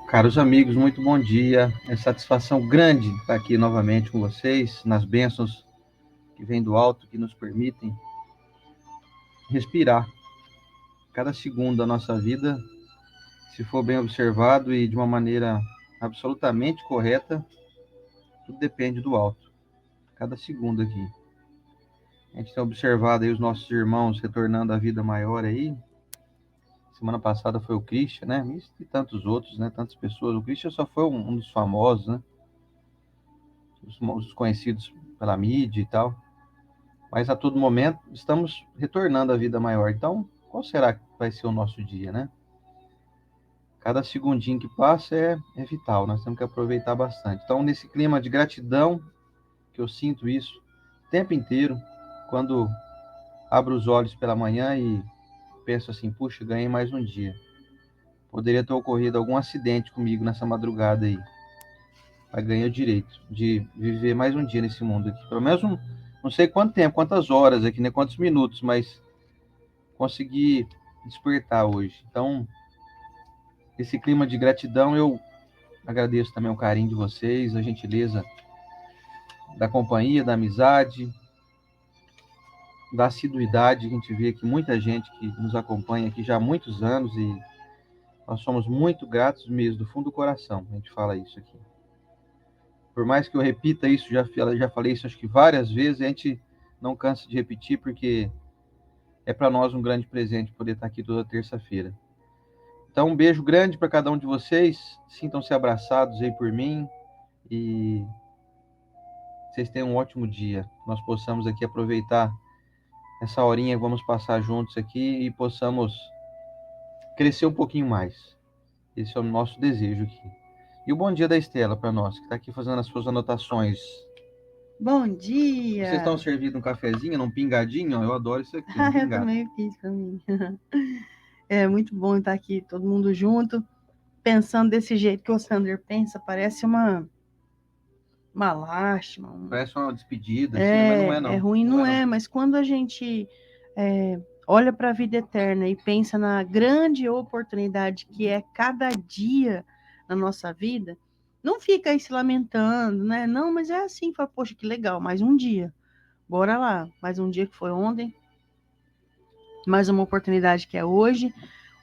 Caros amigos, muito bom dia. É satisfação grande estar aqui novamente com vocês, nas bênçãos que vêm do alto, que nos permitem respirar. Cada segundo da nossa vida, se for bem observado e de uma maneira absolutamente correta, tudo depende do alto. Cada segundo aqui. A gente tem observado aí os nossos irmãos retornando à vida maior aí. Semana passada foi o Christian, né? E tantos outros, né? Tantas pessoas. O Christian só foi um dos famosos, né? Os conhecidos pela mídia e tal. Mas a todo momento estamos retornando à vida maior. Então, qual será que vai ser o nosso dia, né? Cada segundinho que passa é vital, nós temos que aproveitar bastante. Então, nesse clima de gratidão, que eu sinto isso o tempo inteiro, quando abro os olhos pela manhã e penso assim, puxa, ganhei mais um dia. Poderia ter ocorrido algum acidente comigo nessa madrugada aí. Mas ganhei o direito de viver mais um dia nesse mundo aqui. Pelo menos não sei quanto tempo, quantas horas aqui, né? Quantos minutos, mas consegui despertar hoje. Então, esse clima de gratidão, eu agradeço também o carinho de vocês, a gentileza da companhia, da amizade, da assiduidade. A gente vê aqui muita gente que nos acompanha aqui já há muitos anos e nós somos muito gratos mesmo, do fundo do coração. A gente fala isso aqui. Por mais que eu repita isso, já falei isso acho que várias vezes, a gente não cansa de repetir porque é para nós um grande presente poder estar aqui toda terça-feira. Então, um beijo grande para cada um de vocês. Sintam-se abraçados aí por mim e vocês tenham um ótimo dia. Nós possamos aqui aproveitar essa horinha que vamos passar juntos aqui e possamos crescer um pouquinho mais. Esse é o nosso desejo aqui. E o bom dia da Estela para nós, que está aqui fazendo as suas anotações. Bom Vocês estão dia! servindo um cafezinho, um pingadinho? Eu adoro isso aqui, um Eu pingado. também fiz para mim. É muito bom estar aqui, todo mundo junto, pensando desse jeito que o Sander pensa, parece uma lástima. Parece uma despedida, assim, mas não é É não. ruim, Não não é não. é, mas quando a gente olha para a vida eterna e pensa na grande oportunidade que é cada dia na nossa vida, não fica aí se lamentando, né? Não, mas é assim, fala, poxa, que legal, mais um dia. Bora lá, mais um dia que foi ontem, mais uma oportunidade que é hoje.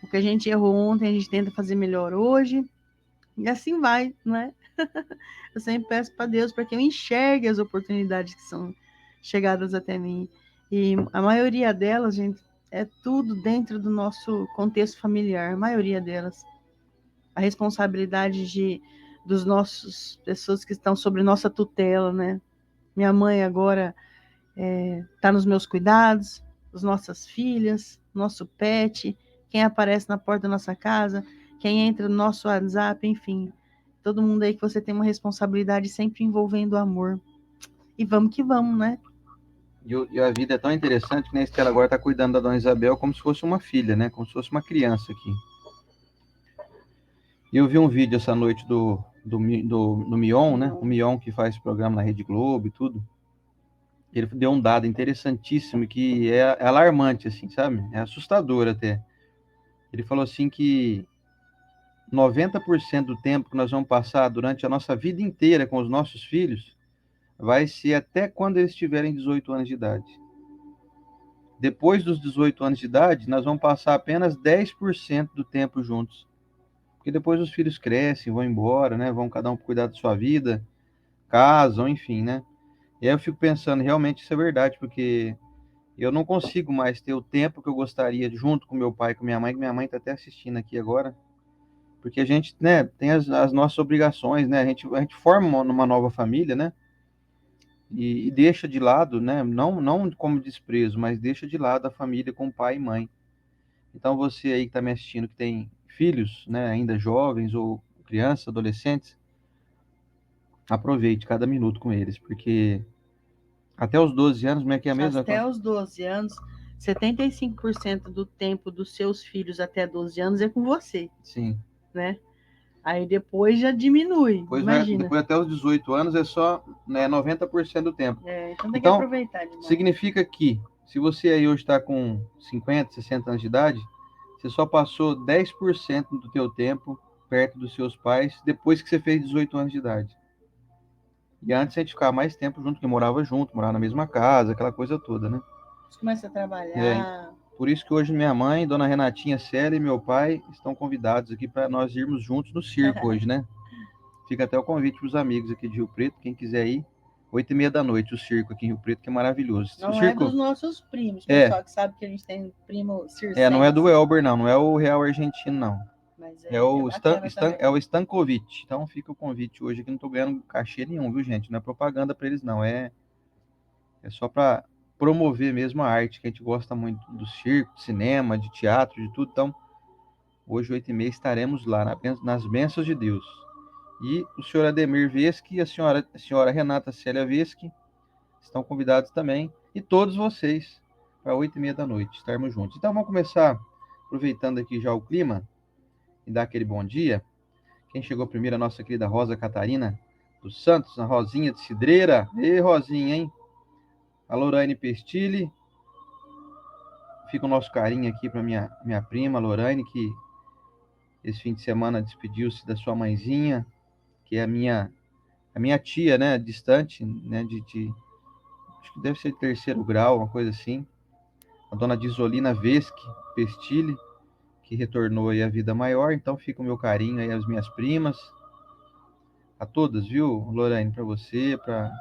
O que a gente errou ontem, a gente tenta fazer melhor hoje. E assim vai, né? Eu sempre peço para Deus para que eu enxergue as oportunidades que são chegadas até mim. E a maioria delas, gente, é tudo dentro do nosso contexto familiar. A maioria delas. A responsabilidade dos nossos pessoas que estão sobre nossa tutela, né? Minha mãe agora está nos meus cuidados, as nossas filhas, nosso pet, quem aparece na porta da nossa casa, quem entra no nosso WhatsApp, enfim. Todo mundo aí que você tem uma responsabilidade sempre envolvendo o amor. E vamos que vamos, né? E a vida é tão interessante que a Estela agora está cuidando da Dona Isabel como se fosse uma filha, né? Como se fosse uma criança aqui. E eu vi um vídeo essa noite do Mion, né? O Mion que faz programa na Rede Globo e tudo. Ele deu um dado interessantíssimo que é alarmante, assim, sabe? É assustador até. Ele falou assim que 90% do tempo que nós vamos passar durante a nossa vida inteira com os nossos filhos vai ser até quando eles tiverem 18 anos de idade. Depois dos 18 anos de idade, nós vamos passar apenas 10% do tempo juntos. Porque depois os filhos crescem, vão embora, né? Vão cada um cuidar da sua vida, casam, enfim, né? E aí eu fico pensando, realmente isso é verdade, porque eu não consigo mais ter o tempo que eu gostaria junto com meu pai e com minha mãe, que minha mãe está até assistindo aqui agora, porque a gente, né, tem as nossas obrigações, né? A gente forma uma nova família, né? E deixa de lado, né? Não como desprezo, mas deixa de lado a família com pai e mãe. Então você aí que está me assistindo, que tem filhos, né, ainda jovens ou crianças, adolescentes, aproveite cada minuto com eles, porque até os 12 anos, como é que é a mesma Até coisa? os 12 anos, 75% do tempo dos seus filhos até 12 anos é com você, Sim. né? Aí depois já diminui, imagina. Depois até os 18 anos é só, né, 90% do tempo. Então tem que Então, aproveitar demais. significa que, se você aí hoje está com 50, 60 anos de idade, você só passou 10% do teu tempo perto dos seus pais depois que você fez 18 anos de idade. E antes a gente ficava mais tempo junto, porque morava junto, morava na mesma casa, aquela coisa toda, né? Você começa a trabalhar. Por isso que hoje minha mãe, dona Renatinha Célia e meu pai estão convidados aqui para nós irmos juntos no circo hoje, né? Fica até o convite para os amigos aqui de Rio Preto, quem quiser ir. 8h30 da noite, o circo aqui em Rio Preto, que é maravilhoso. Não o é circo dos nossos primos, é, pessoal que sabe que a gente tem primo circense. não é do Elber, não é o Real Argentino, não. Mas É o, bacana também. é o Stankovic. Então fica o convite hoje aqui, não tô ganhando cachê nenhum, viu, gente? Não é propaganda para eles, não. É só para promover mesmo a arte, que a gente gosta muito do circo, de cinema, de teatro, de tudo. Então, hoje, 8h30, estaremos lá, nas bênçãos de Deus. E o senhor Ademir Veschi e a senhora Renata Célia Veschi estão convidados também. E todos vocês, para 8h30 da noite, estarmos juntos. Então, vamos começar, aproveitando aqui já o clima, e dar aquele bom dia. Quem chegou primeiro, a nossa querida Rosa Catarina dos Santos, a Rosinha de Cidreira. Ei, Rosinha, hein? A Lorane Pestilli. Fica o nosso carinho aqui para minha prima, Lorane, que esse fim de semana despediu-se da sua mãezinha, que é a minha tia, né? Distante, né? Acho que deve ser de 3º grau, uma coisa assim. A dona Disolina Veschi Pestilli, que retornou aí à vida maior. Então fica o meu carinho aí às minhas primas, a todas, viu, Lorane, para você, para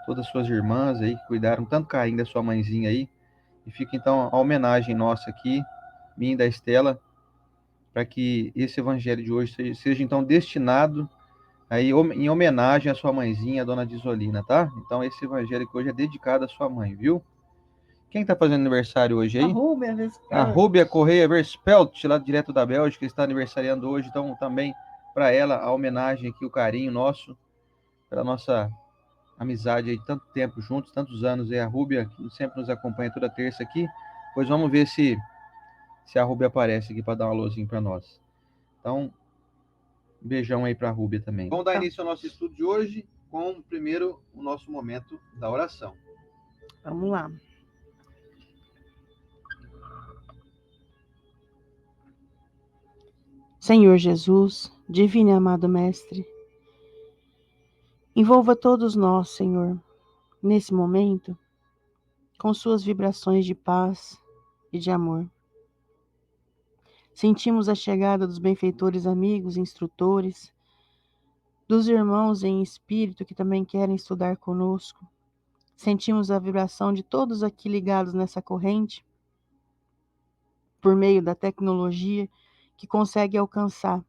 todas as suas irmãs aí que cuidaram tanto carinho da sua mãezinha aí. E fica então a homenagem nossa aqui, minha e da Estela, para que esse evangelho de hoje seja então destinado aí em homenagem à sua mãezinha, a dona Disolina, tá? Então esse evangelho que hoje é dedicado à sua mãe, viu? Quem está fazendo aniversário hoje aí? A Rúbia Correia Verspelt, lá direto da Bélgica, está aniversariando hoje. Então também para ela a homenagem aqui, o carinho nosso, pela nossa amizade aí, tanto tempo juntos, tantos anos. E a Rúbia, que sempre nos acompanha toda terça aqui. Pois vamos ver se a Rúbia aparece aqui para dar um alôzinho para nós. Então, um beijão aí para a Rúbia também. Vamos dar início ao nosso estudo de hoje com primeiro o nosso momento da oração. Vamos lá. Senhor Jesus, divino e amado Mestre, envolva todos nós, Senhor, nesse momento, com suas vibrações de paz e de amor. Sentimos a chegada dos benfeitores amigos, instrutores, dos irmãos em espírito que também querem estudar conosco. Sentimos a vibração de todos aqui ligados nessa corrente, por meio da tecnologia, que consegue alcançar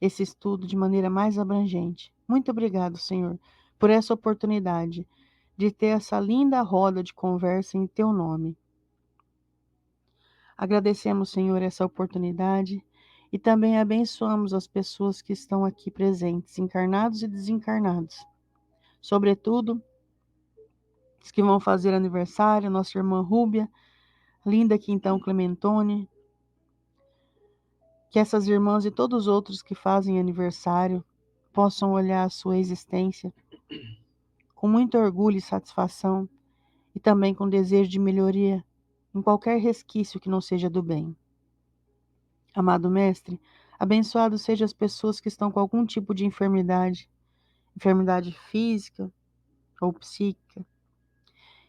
esse estudo de maneira mais abrangente. Muito obrigado, Senhor, por essa oportunidade de ter essa linda roda de conversa em Teu nome. Agradecemos, Senhor, essa oportunidade e também abençoamos as pessoas que estão aqui presentes, encarnados e desencarnados. Sobretudo, os que vão fazer aniversário, nossa irmã Rúbia, linda Quintão Clementone, que essas irmãs e todos os outros que fazem aniversário possam olhar a sua existência com muito orgulho e satisfação e também com desejo de melhoria em qualquer resquício que não seja do bem. Amado Mestre, abençoado sejam as pessoas que estão com algum tipo de enfermidade física ou psíquica,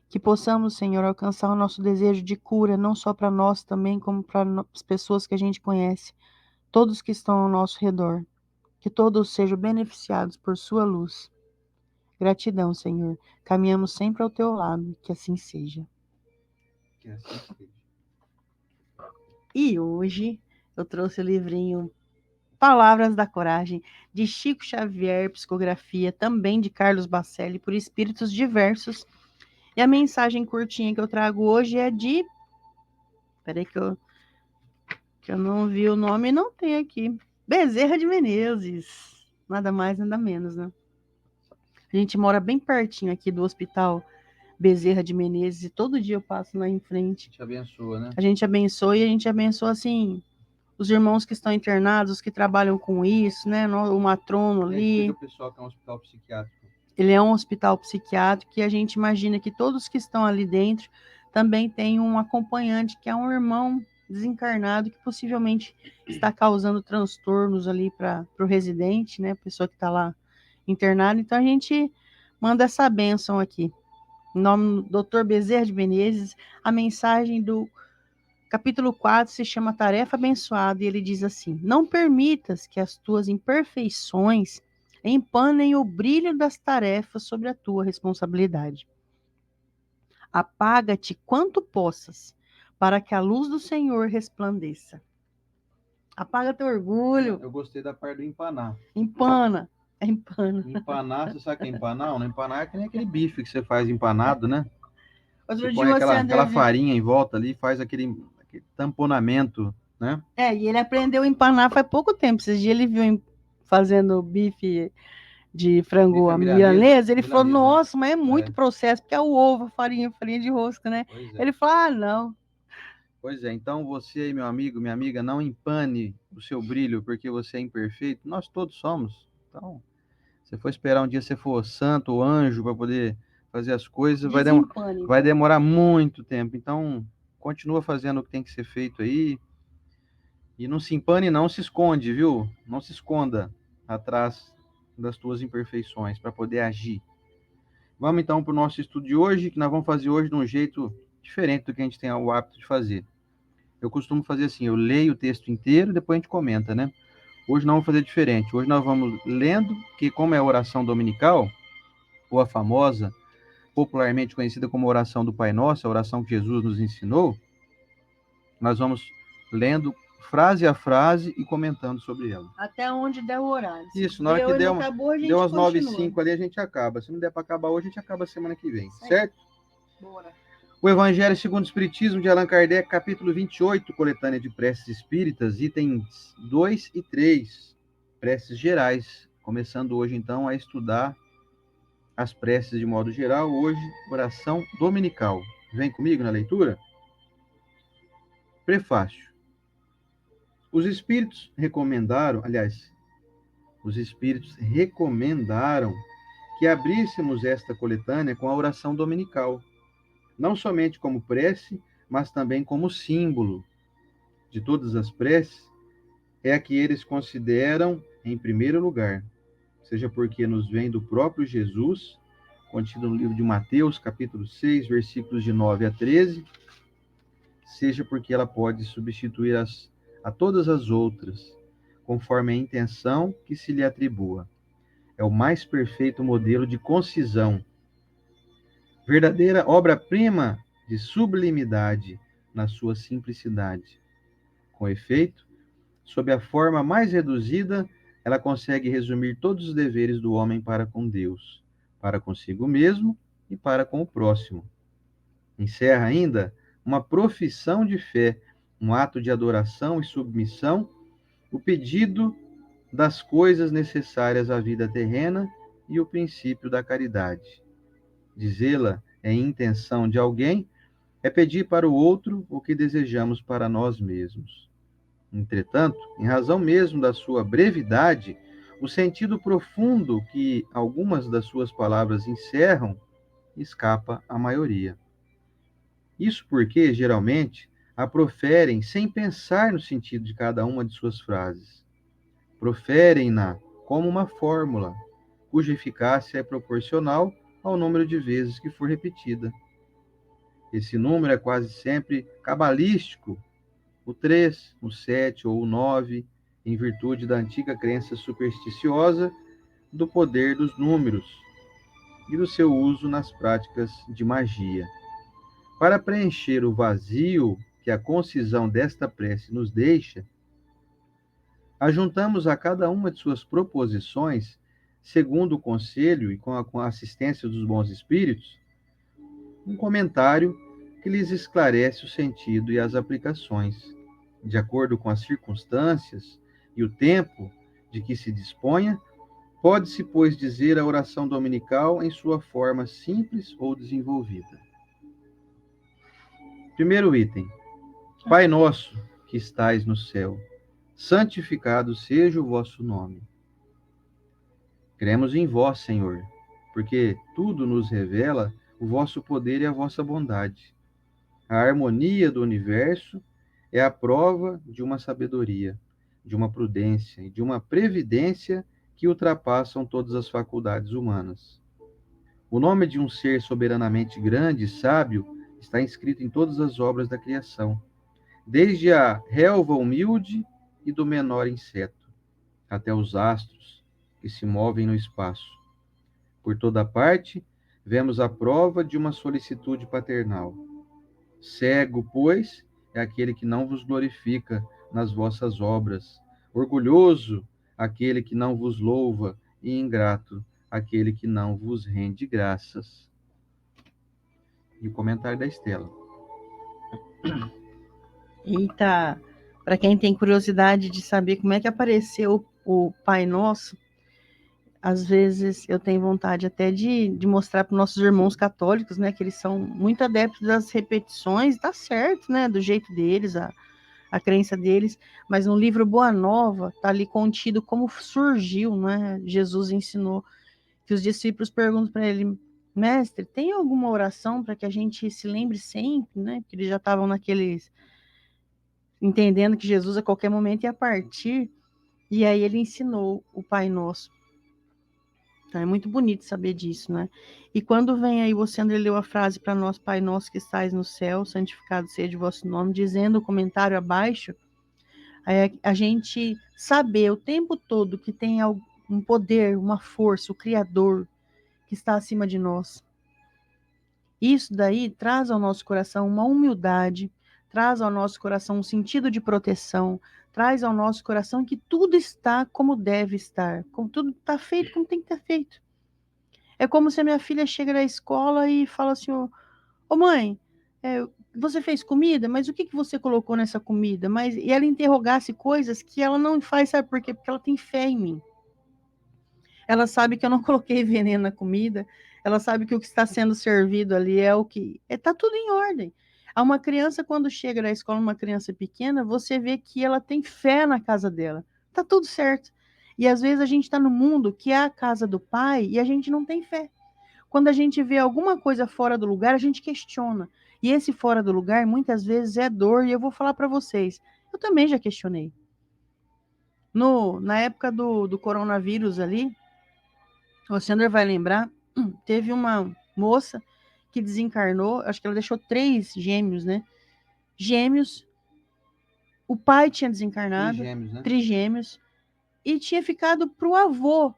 que possamos, Senhor, alcançar o nosso desejo de cura, não só para nós também, como para as pessoas que a gente conhece, todos que estão ao nosso redor, que todos sejam beneficiados por sua luz. Gratidão, Senhor. Caminhamos sempre ao teu lado, que assim seja. Que assim seja. E hoje eu trouxe o livrinho Palavras da Coragem, de Chico Xavier, psicografia também de Carlos Bacelli, por espíritos diversos. E a mensagem curtinha que eu trago hoje é de... Peraí que eu não vi o nome e não tem aqui. Bezerra de Menezes. Nada mais, nada menos, né? A gente mora bem pertinho aqui do hospital Bezerra de Menezes e todo dia eu passo lá em frente. A gente abençoa, né? A gente abençoa e a gente abençoa, assim, os irmãos que estão internados, os que trabalham com isso, né? O matrono ali. O pessoal que é um hospital psiquiátrico. Ele é um hospital psiquiátrico e a gente imagina que todos que estão ali dentro também têm um acompanhante que é um irmão desencarnado que possivelmente está causando transtornos ali para o residente, né? A pessoa que está lá internada. Então a gente manda essa bênção aqui. Em nome do Dr. Bezerra de Menezes, a mensagem do capítulo 4 se chama Tarefa Abençoada e ele diz assim: não permitas que as tuas imperfeições empanem o brilho das tarefas sobre a tua responsabilidade. Apaga-te quanto possas, para que a luz do Senhor resplandeça. Apaga teu orgulho. Eu gostei da parte do empanar. Empana. É empana. Empanar, você sabe o que é empanar? Não, empanar é que nem aquele bife que você faz empanado, né? Outro Você dia põe você aquela farinha em volta ali, faz aquele tamponamento, né? E ele aprendeu a empanar faz pouco tempo. Esses dias ele viu fazendo bife de frango Bife milanesa, ele falou, milanesa, né? nossa, mas é muito processo, porque é o ovo, farinha de rosca, né? Pois é. Ele falou, ah, não. Pois é, então você aí, meu amigo, minha amiga, não empane o seu brilho porque você é imperfeito. Nós todos somos. Então, se for esperar um dia você for santo ou anjo para poder fazer as coisas, Desempane, vai demorar muito tempo. Então, continua fazendo o que tem que ser feito aí. E não se empane, não se esconde, viu? Não se esconda atrás das tuas imperfeições para poder agir. Vamos então para o nosso estudo de hoje, que nós vamos fazer hoje de um jeito diferente do que a gente tem o hábito de fazer. Eu costumo fazer assim, eu leio o texto inteiro e depois a gente comenta, né? Hoje nós vamos fazer diferente. Hoje nós vamos lendo, que como é a oração dominical, ou a famosa, popularmente conhecida como oração do Pai Nosso, a oração que Jesus nos ensinou, nós vamos lendo frase a frase e comentando sobre ela. Até onde der o horário. Isso, na hora que deu umas 9h05 ali, a gente acaba. Se não der para acabar hoje, a gente acaba semana que vem, certo? Bora. O Evangelho segundo o Espiritismo de Allan Kardec, capítulo 28, coletânea de preces espíritas, itens 2 e 3, preces gerais. Começando hoje, então, a estudar as preces de modo geral. Hoje, oração dominical. Vem comigo na leitura? Prefácio. Os espíritos recomendaram que abríssemos esta coletânea com a oração dominical, não somente como prece, mas também como símbolo de todas as preces, é a que eles consideram em primeiro lugar, seja porque nos vem do próprio Jesus, contido no livro de Mateus, capítulo 6, versículos de 9 a 13, seja porque ela pode substituir a todas as outras, conforme a intenção que se lhe atribua. É o mais perfeito modelo de concisão, verdadeira obra-prima de sublimidade na sua simplicidade. Com efeito, sob a forma mais reduzida, ela consegue resumir todos os deveres do homem para com Deus, para consigo mesmo e para com o próximo. Encerra ainda uma profissão de fé, um ato de adoração e submissão, o pedido das coisas necessárias à vida terrena e o princípio da caridade. Dizê-la em intenção de alguém é pedir para o outro o que desejamos para nós mesmos. Entretanto, em razão mesmo da sua brevidade, o sentido profundo que algumas das suas palavras encerram escapa à maioria. Isso porque, geralmente, a proferem sem pensar no sentido de cada uma de suas frases. Proferem-na como uma fórmula, cuja eficácia é proporcional ao número de vezes que for repetida. Esse número é quase sempre cabalístico, o 3, o 7 ou o 9, em virtude da antiga crença supersticiosa do poder dos números e do seu uso nas práticas de magia. Para preencher o vazio que a concisão desta prece nos deixa, ajuntamos a cada uma de suas proposições, segundo o conselho e com a assistência dos bons espíritos, um comentário que lhes esclarece o sentido e as aplicações, de acordo com as circunstâncias e o tempo de que se disponha. Pode-se, pois, dizer a oração dominical em sua forma simples ou desenvolvida. Primeiro item. Pai nosso, que estais no céu, santificado seja o vosso nome. Cremos em vós, Senhor, porque tudo nos revela o vosso poder e a vossa bondade. A harmonia do universo é a prova de uma sabedoria, de uma prudência e de uma previdência que ultrapassam todas as faculdades humanas. O nome de um ser soberanamente grande e sábio está inscrito em todas as obras da criação, desde a relva humilde e do menor inseto, até os astros que se movem no espaço. Por toda parte, vemos a prova de uma solicitude paternal. Cego, pois, é aquele que não vos glorifica nas vossas obras. Orgulhoso, aquele que não vos louva, e ingrato, aquele que não vos rende graças. E o comentário da Estela. Eita, para quem tem curiosidade de saber como é que apareceu o Pai Nosso, às vezes eu tenho vontade até de mostrar para os nossos irmãos católicos, né, que eles são muito adeptos das repetições, tá certo, né, do jeito deles, a crença deles, mas no livro Boa Nova tá ali contido como surgiu, né? Jesus ensinou que os discípulos perguntam para ele: mestre, tem alguma oração para que a gente se lembre sempre, né? Porque eles já estavam naqueles entendendo que Jesus a qualquer momento ia partir, e aí ele ensinou o Pai Nosso. Então é muito bonito saber disso, né? E quando vem aí, você André leu a frase para nós: Pai Nosso que estais no céu, santificado seja o vosso nome, dizendo o comentário abaixo, a gente saber o tempo todo que tem um poder, uma força, o Criador que está acima de nós. Isso daí traz ao nosso coração uma humildade, traz ao nosso coração um sentido de proteção, traz ao nosso coração que tudo está como deve estar, como tudo está feito como tem que estar feito. É como se a minha filha chega da escola e fala assim: ô mãe, você fez comida, mas o que você colocou nessa comida? E ela interrogasse coisas que ela não faz, sabe por quê? Porque ela tem fé em mim. Ela sabe que eu não coloquei veneno na comida, ela sabe que o que está sendo servido ali é o que. Está tudo em ordem. A uma criança, quando chega da escola, uma criança pequena, você vê que ela tem fé na casa dela. Está tudo certo. E às vezes a gente está no mundo que é a casa do pai e a gente não tem fé. Quando a gente vê alguma coisa fora do lugar, a gente questiona. E esse fora do lugar, muitas vezes, é dor. E eu vou falar para vocês, eu também já questionei. Na época do coronavírus ali, o Sandra vai lembrar, teve uma moça que desencarnou, acho que ela deixou 3 gêmeos, né? Gêmeos, o pai tinha desencarnado, Trigêmeos, né? trigêmeos, e tinha ficado pro avô.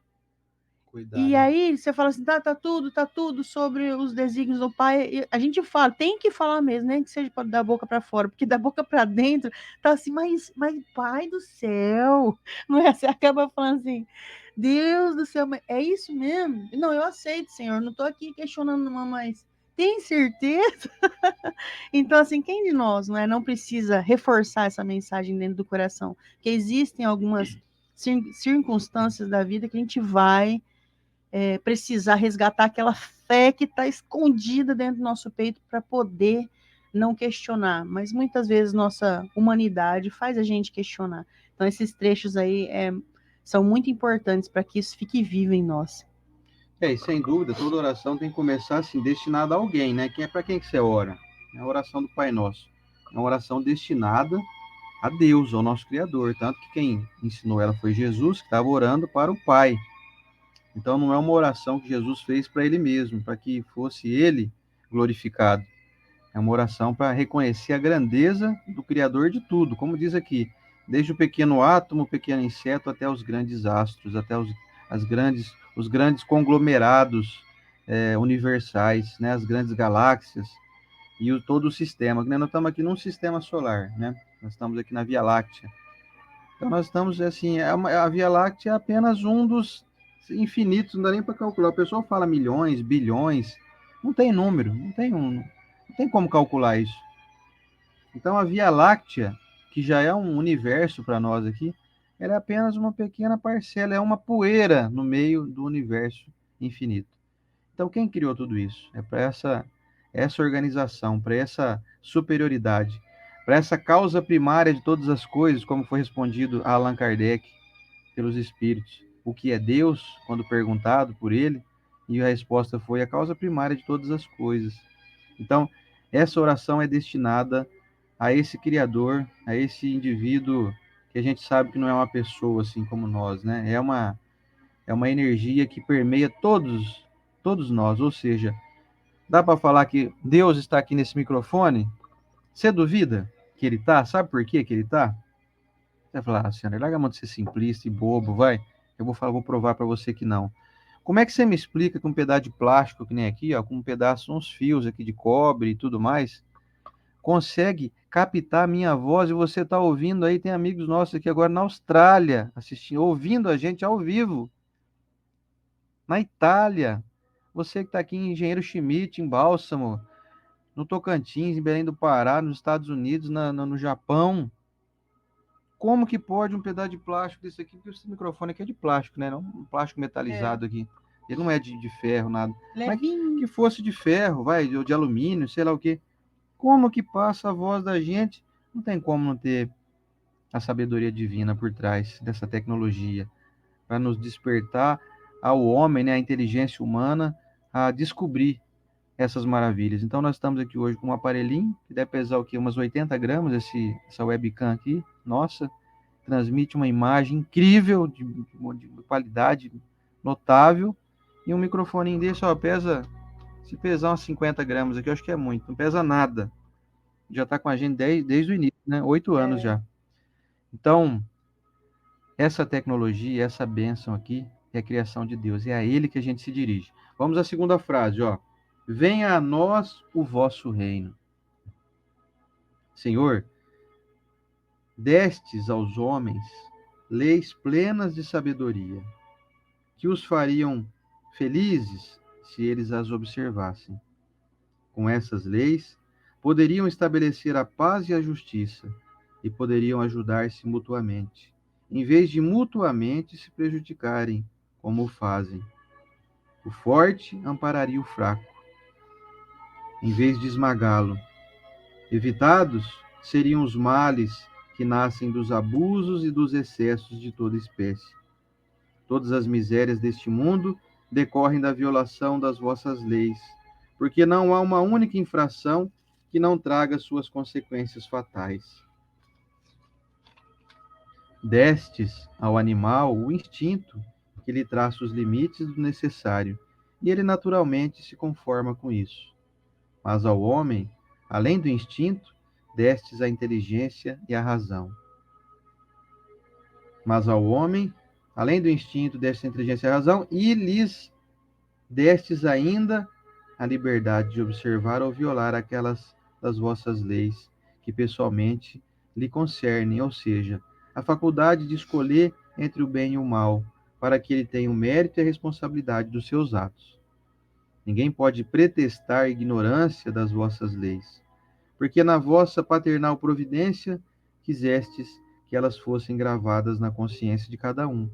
Cuidado. E aí você fala assim, tá tudo sobre os desígnios do pai. E a gente fala, tem que falar mesmo, nem que seja da boca para fora, porque da boca para dentro tá assim, mas pai do céu, não é? Você acaba falando assim, Deus do céu, mas é isso mesmo? Não, eu aceito, Senhor, não tô aqui questionando, mas tem certeza? Então, assim, quem de nós, não precisa reforçar essa mensagem dentro do coração? Que existem algumas circunstâncias da vida que a gente vai precisar resgatar aquela fé que está escondida dentro do nosso peito para poder não questionar. Mas muitas vezes nossa humanidade faz a gente questionar. Então, esses trechos aí são muito importantes para que isso fique vivo em nós. E sem dúvida, toda oração tem que começar assim, destinada a alguém, né? Para quem que você ora? É a oração do Pai Nosso. É uma oração destinada a Deus, ao nosso Criador. Tanto que quem ensinou ela foi Jesus, que estava orando para o Pai. Então não é uma oração que Jesus fez para ele mesmo, para que fosse ele glorificado. É uma oração para reconhecer a grandeza do Criador de tudo, como diz aqui, desde o pequeno átomo, o pequeno inseto, até os grandes astros, até os grandes conglomerados universais, né, as grandes galáxias e todo o sistema. Né? Nós estamos aqui num sistema solar, né? Nós estamos aqui na Via Láctea. Então nós estamos assim, a Via Láctea é apenas um dos infinitos, não dá nem para calcular. O pessoal fala milhões, bilhões, não tem número, não tem como calcular isso. Então a Via Láctea, que já é um universo para nós aqui, ela é apenas uma pequena parcela, é uma poeira no meio do universo infinito. Então quem criou tudo isso? É para essa organização, para essa superioridade, para essa causa primária de todas as coisas, como foi respondido a Allan Kardec pelos espíritos. O que é Deus, quando perguntado por ele, e a resposta foi a causa primária de todas as coisas. Então, essa oração é destinada a esse Criador, a esse indivíduo que a gente sabe que não é uma pessoa assim como nós, né? É uma energia que permeia todos nós, ou seja, dá para falar que Deus está aqui nesse microfone? Você duvida que ele está? Sabe por que ele está? Você vai falar, senhora, larga a mão de ser simplista e bobo, vai. Eu vou provar para você que não. Como é que você me explica que um pedaço de plástico, que nem aqui, ó, com um pedaço, uns fios aqui de cobre e tudo mais, consegue captar a minha voz e você está ouvindo aí? Tem amigos nossos aqui agora na Austrália, assistindo, ouvindo a gente ao vivo, na Itália. Você que está aqui em Engenheiro Schmidt, em Bálsamo, no Tocantins, em Belém do Pará, nos Estados Unidos, no Japão. Como que pode um pedaço de plástico desse aqui? Porque esse microfone aqui é de plástico, né? Não um plástico metalizado aqui. Ele não é de ferro, nada. Mas Levinho. que fosse de ferro, vai, ou de alumínio, sei lá o quê. Como que passa a voz da gente? Não tem como não ter a sabedoria divina por trás dessa tecnologia para nos despertar ao homem, né, a inteligência humana, a descobrir essas maravilhas. Então nós estamos aqui hoje com um aparelhinho que deve pesar o quê? Umas 80 gramas, essa webcam aqui. Nossa, transmite uma imagem incrível, de qualidade notável. E um microfone desse, ó, se pesar uns 50 gramas aqui, eu acho que é muito, não pesa nada. Já está com a gente desde o início, né? 8 anos já. Então, essa tecnologia, essa bênção aqui, é a criação de Deus, é a Ele que a gente se dirige. Vamos à segunda frase, ó. Venha a nós o vosso reino. Senhor, destes aos homens leis plenas de sabedoria, que os fariam felizes se eles as observassem. Com essas leis, poderiam estabelecer a paz e a justiça, e poderiam ajudar-se mutuamente, em vez de mutuamente se prejudicarem, como o fazem. O forte ampararia o fraco, em vez de esmagá-lo. Evitados seriam os males que nascem dos abusos e dos excessos de toda espécie. Todas as misérias deste mundo decorrem da violação das vossas leis, porque não há uma única infração que não traga suas consequências fatais. Destes ao animal o instinto que lhe traça os limites do necessário, e ele naturalmente se conforma com isso. Mas ao homem, além do instinto, destes a inteligência e a razão. Mas ao homem, além do instinto, destes a inteligência e a razão, e lhes destes ainda a liberdade de observar ou violar aquelas das vossas leis que pessoalmente lhe concernem, ou seja, a faculdade de escolher entre o bem e o mal, para que ele tenha o mérito e a responsabilidade dos seus atos. Ninguém pode pretextar ignorância das vossas leis, porque na vossa paternal providência quisestes que elas fossem gravadas na consciência de cada um,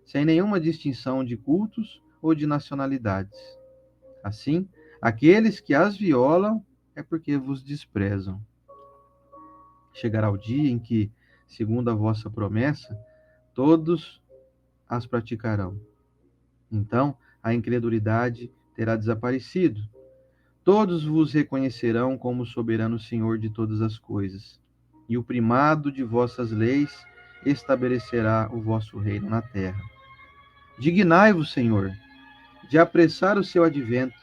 sem nenhuma distinção de cultos ou de nacionalidades. Assim, aqueles que as violam é porque vos desprezam. Chegará o dia em que, segundo a vossa promessa, todos as praticarão. Então, a incredulidade terá desaparecido. Todos vos reconhecerão como soberano Senhor de todas as coisas, e o primado de vossas leis estabelecerá o vosso reino na terra. Dignai-vos, Senhor, de apressar o seu advento,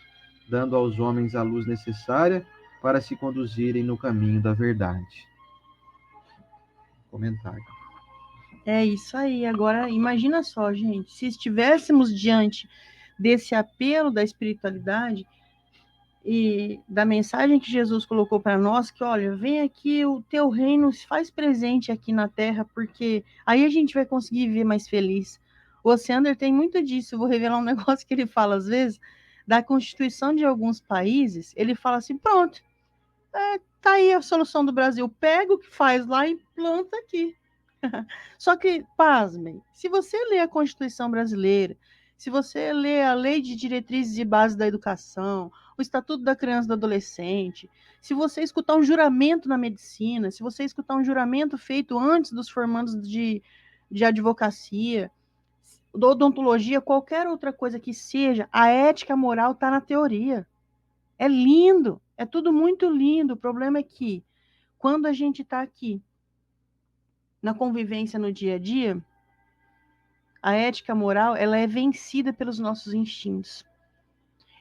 dando aos homens a luz necessária para se conduzirem no caminho da verdade. Comentário. É isso aí. Agora, imagina só, gente, se estivéssemos diante desse apelo da espiritualidade e da mensagem que Jesus colocou para nós, que olha, vem aqui, o teu reino se faz presente aqui na terra, porque aí a gente vai conseguir viver mais feliz. O Oceander tem muito disso. Eu vou revelar um negócio que ele fala às vezes, da constituição de alguns países. Ele fala assim: pronto, tá aí a solução do Brasil. Pega o que faz lá e planta aqui. Só que, pasmem, se você ler a Constituição Brasileira, se você ler a Lei de Diretrizes e Bases da Educação, o Estatuto da Criança e do Adolescente, se você escutar um juramento na medicina, se você escutar um juramento feito antes dos formandos de advocacia, odontologia, qualquer outra coisa que seja, a ética moral está na teoria. É lindo, é tudo muito lindo. O problema é que quando a gente está aqui, na convivência no dia a dia, a ética moral, ela é vencida pelos nossos instintos.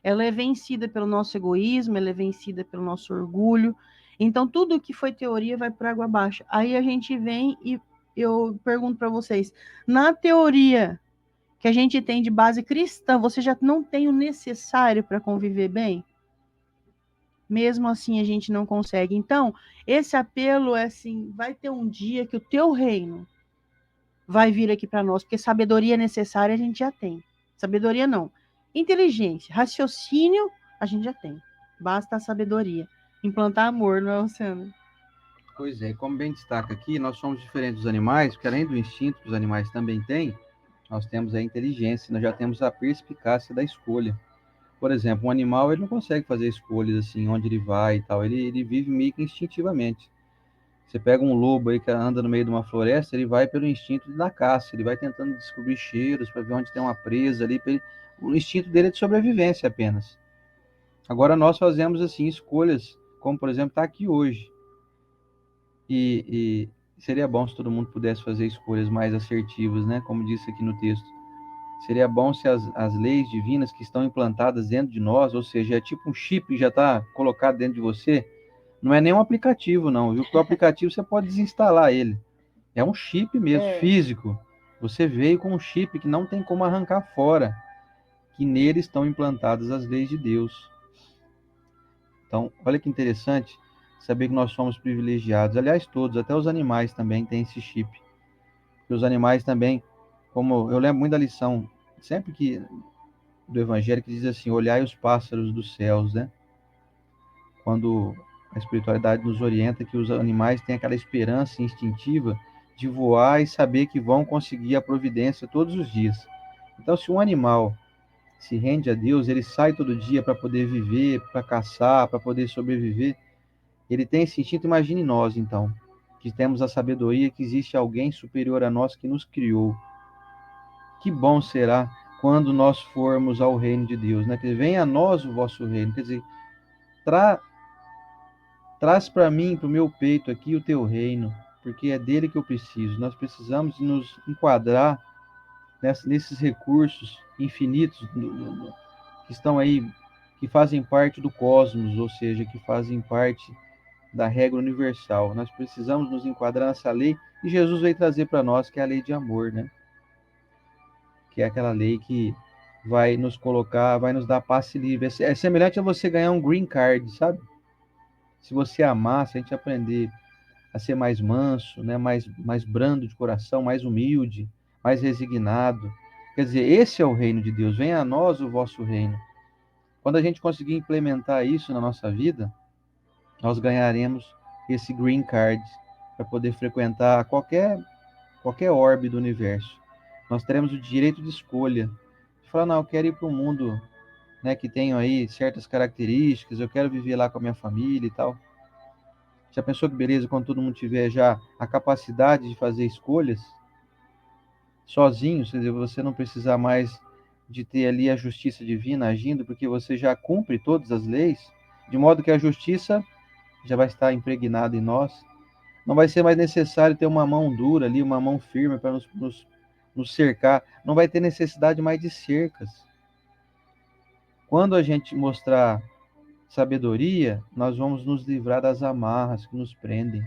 Ela é vencida pelo nosso egoísmo, ela é vencida pelo nosso orgulho. Então, tudo que foi teoria vai por água abaixo. Aí a gente vem e eu pergunto para vocês, na teoria que a gente tem de base cristã, você já não tem o necessário para conviver bem? Mesmo assim, a gente não consegue. Então, esse apelo é assim, vai ter um dia que o teu reino vai vir aqui para nós, porque sabedoria necessária a gente já tem. Sabedoria não. Inteligência, raciocínio, a gente já tem. Basta a sabedoria. Implantar amor, não é, Luciano? Pois é, como bem destaca aqui, nós somos diferentes dos animais, porque além do instinto que os animais também têm, nós temos a inteligência, nós já temos a perspicácia da escolha. Por exemplo, um animal, ele não consegue fazer escolhas assim, onde ele vai e tal, ele vive meio que instintivamente. Você pega um lobo aí que anda no meio de uma floresta, ele vai pelo instinto da caça, ele vai tentando descobrir cheiros para ver onde tem uma presa ali. O instinto dele é de sobrevivência apenas. Agora nós fazemos assim escolhas, como por exemplo estar aqui hoje. E seria bom se todo mundo pudesse fazer escolhas mais assertivas, né? Como disse aqui no texto. Seria bom se as leis divinas que estão implantadas dentro de nós, ou seja, é tipo um chip que já está colocado dentro de você, não é nem um aplicativo, não, viu? Porque o aplicativo você pode desinstalar ele. É um chip mesmo, físico. Você veio com um chip que não tem como arrancar fora, que nele estão implantadas as leis de Deus. Então, olha que interessante saber que nós somos privilegiados. Aliás, todos, até os animais também têm esse chip. E os animais também, como eu lembro muito da lição, sempre que do Evangelho, que diz assim: olhai os pássaros dos céus, né? Quando a espiritualidade nos orienta que os animais têm aquela esperança instintiva de voar e saber que vão conseguir a providência todos os dias. Então, se um animal se rende a Deus, ele sai todo dia para poder viver, para caçar, para poder sobreviver. Ele tem esse instinto, imagine nós, então, que temos a sabedoria que existe alguém superior a nós que nos criou. Que bom será quando nós formos ao reino de Deus, né? Que venha a nós o vosso reino. Quer dizer, tra traz para mim, para o meu peito aqui, o teu reino, porque é dele que eu preciso. Nós precisamos nos enquadrar nesses recursos infinitos que estão aí, que fazem parte do cosmos, ou seja, que fazem parte da regra universal. Nós precisamos nos enquadrar nessa lei e Jesus veio trazer para nós, que é a lei de amor, né? Que é aquela lei que vai nos colocar, vai nos dar passe livre. É semelhante a você ganhar um green card, sabe? Se você amar, se a gente aprender a ser mais manso, né? mais brando de coração, mais humilde, mais resignado. Quer dizer, esse é o reino de Deus. Venha a nós o vosso reino. Quando a gente conseguir implementar isso na nossa vida, nós ganharemos esse green card para poder frequentar qualquer orbe do universo. Nós teremos o direito de escolha. De falar, não, eu quero ir para um mundo, né, que tem aí certas características, eu quero viver lá com a minha família e tal. Já pensou que beleza quando todo mundo tiver já a capacidade de fazer escolhas sozinho, quer dizer, você não precisar mais de ter ali a justiça divina agindo, porque você já cumpre todas as leis, de modo que a justiça já vai estar impregnada em nós. Não vai ser mais necessário ter uma mão dura ali, uma mão firme para nos cercar. Não vai ter necessidade mais de cercas. Quando a gente mostrar sabedoria, nós vamos nos livrar das amarras que nos prendem,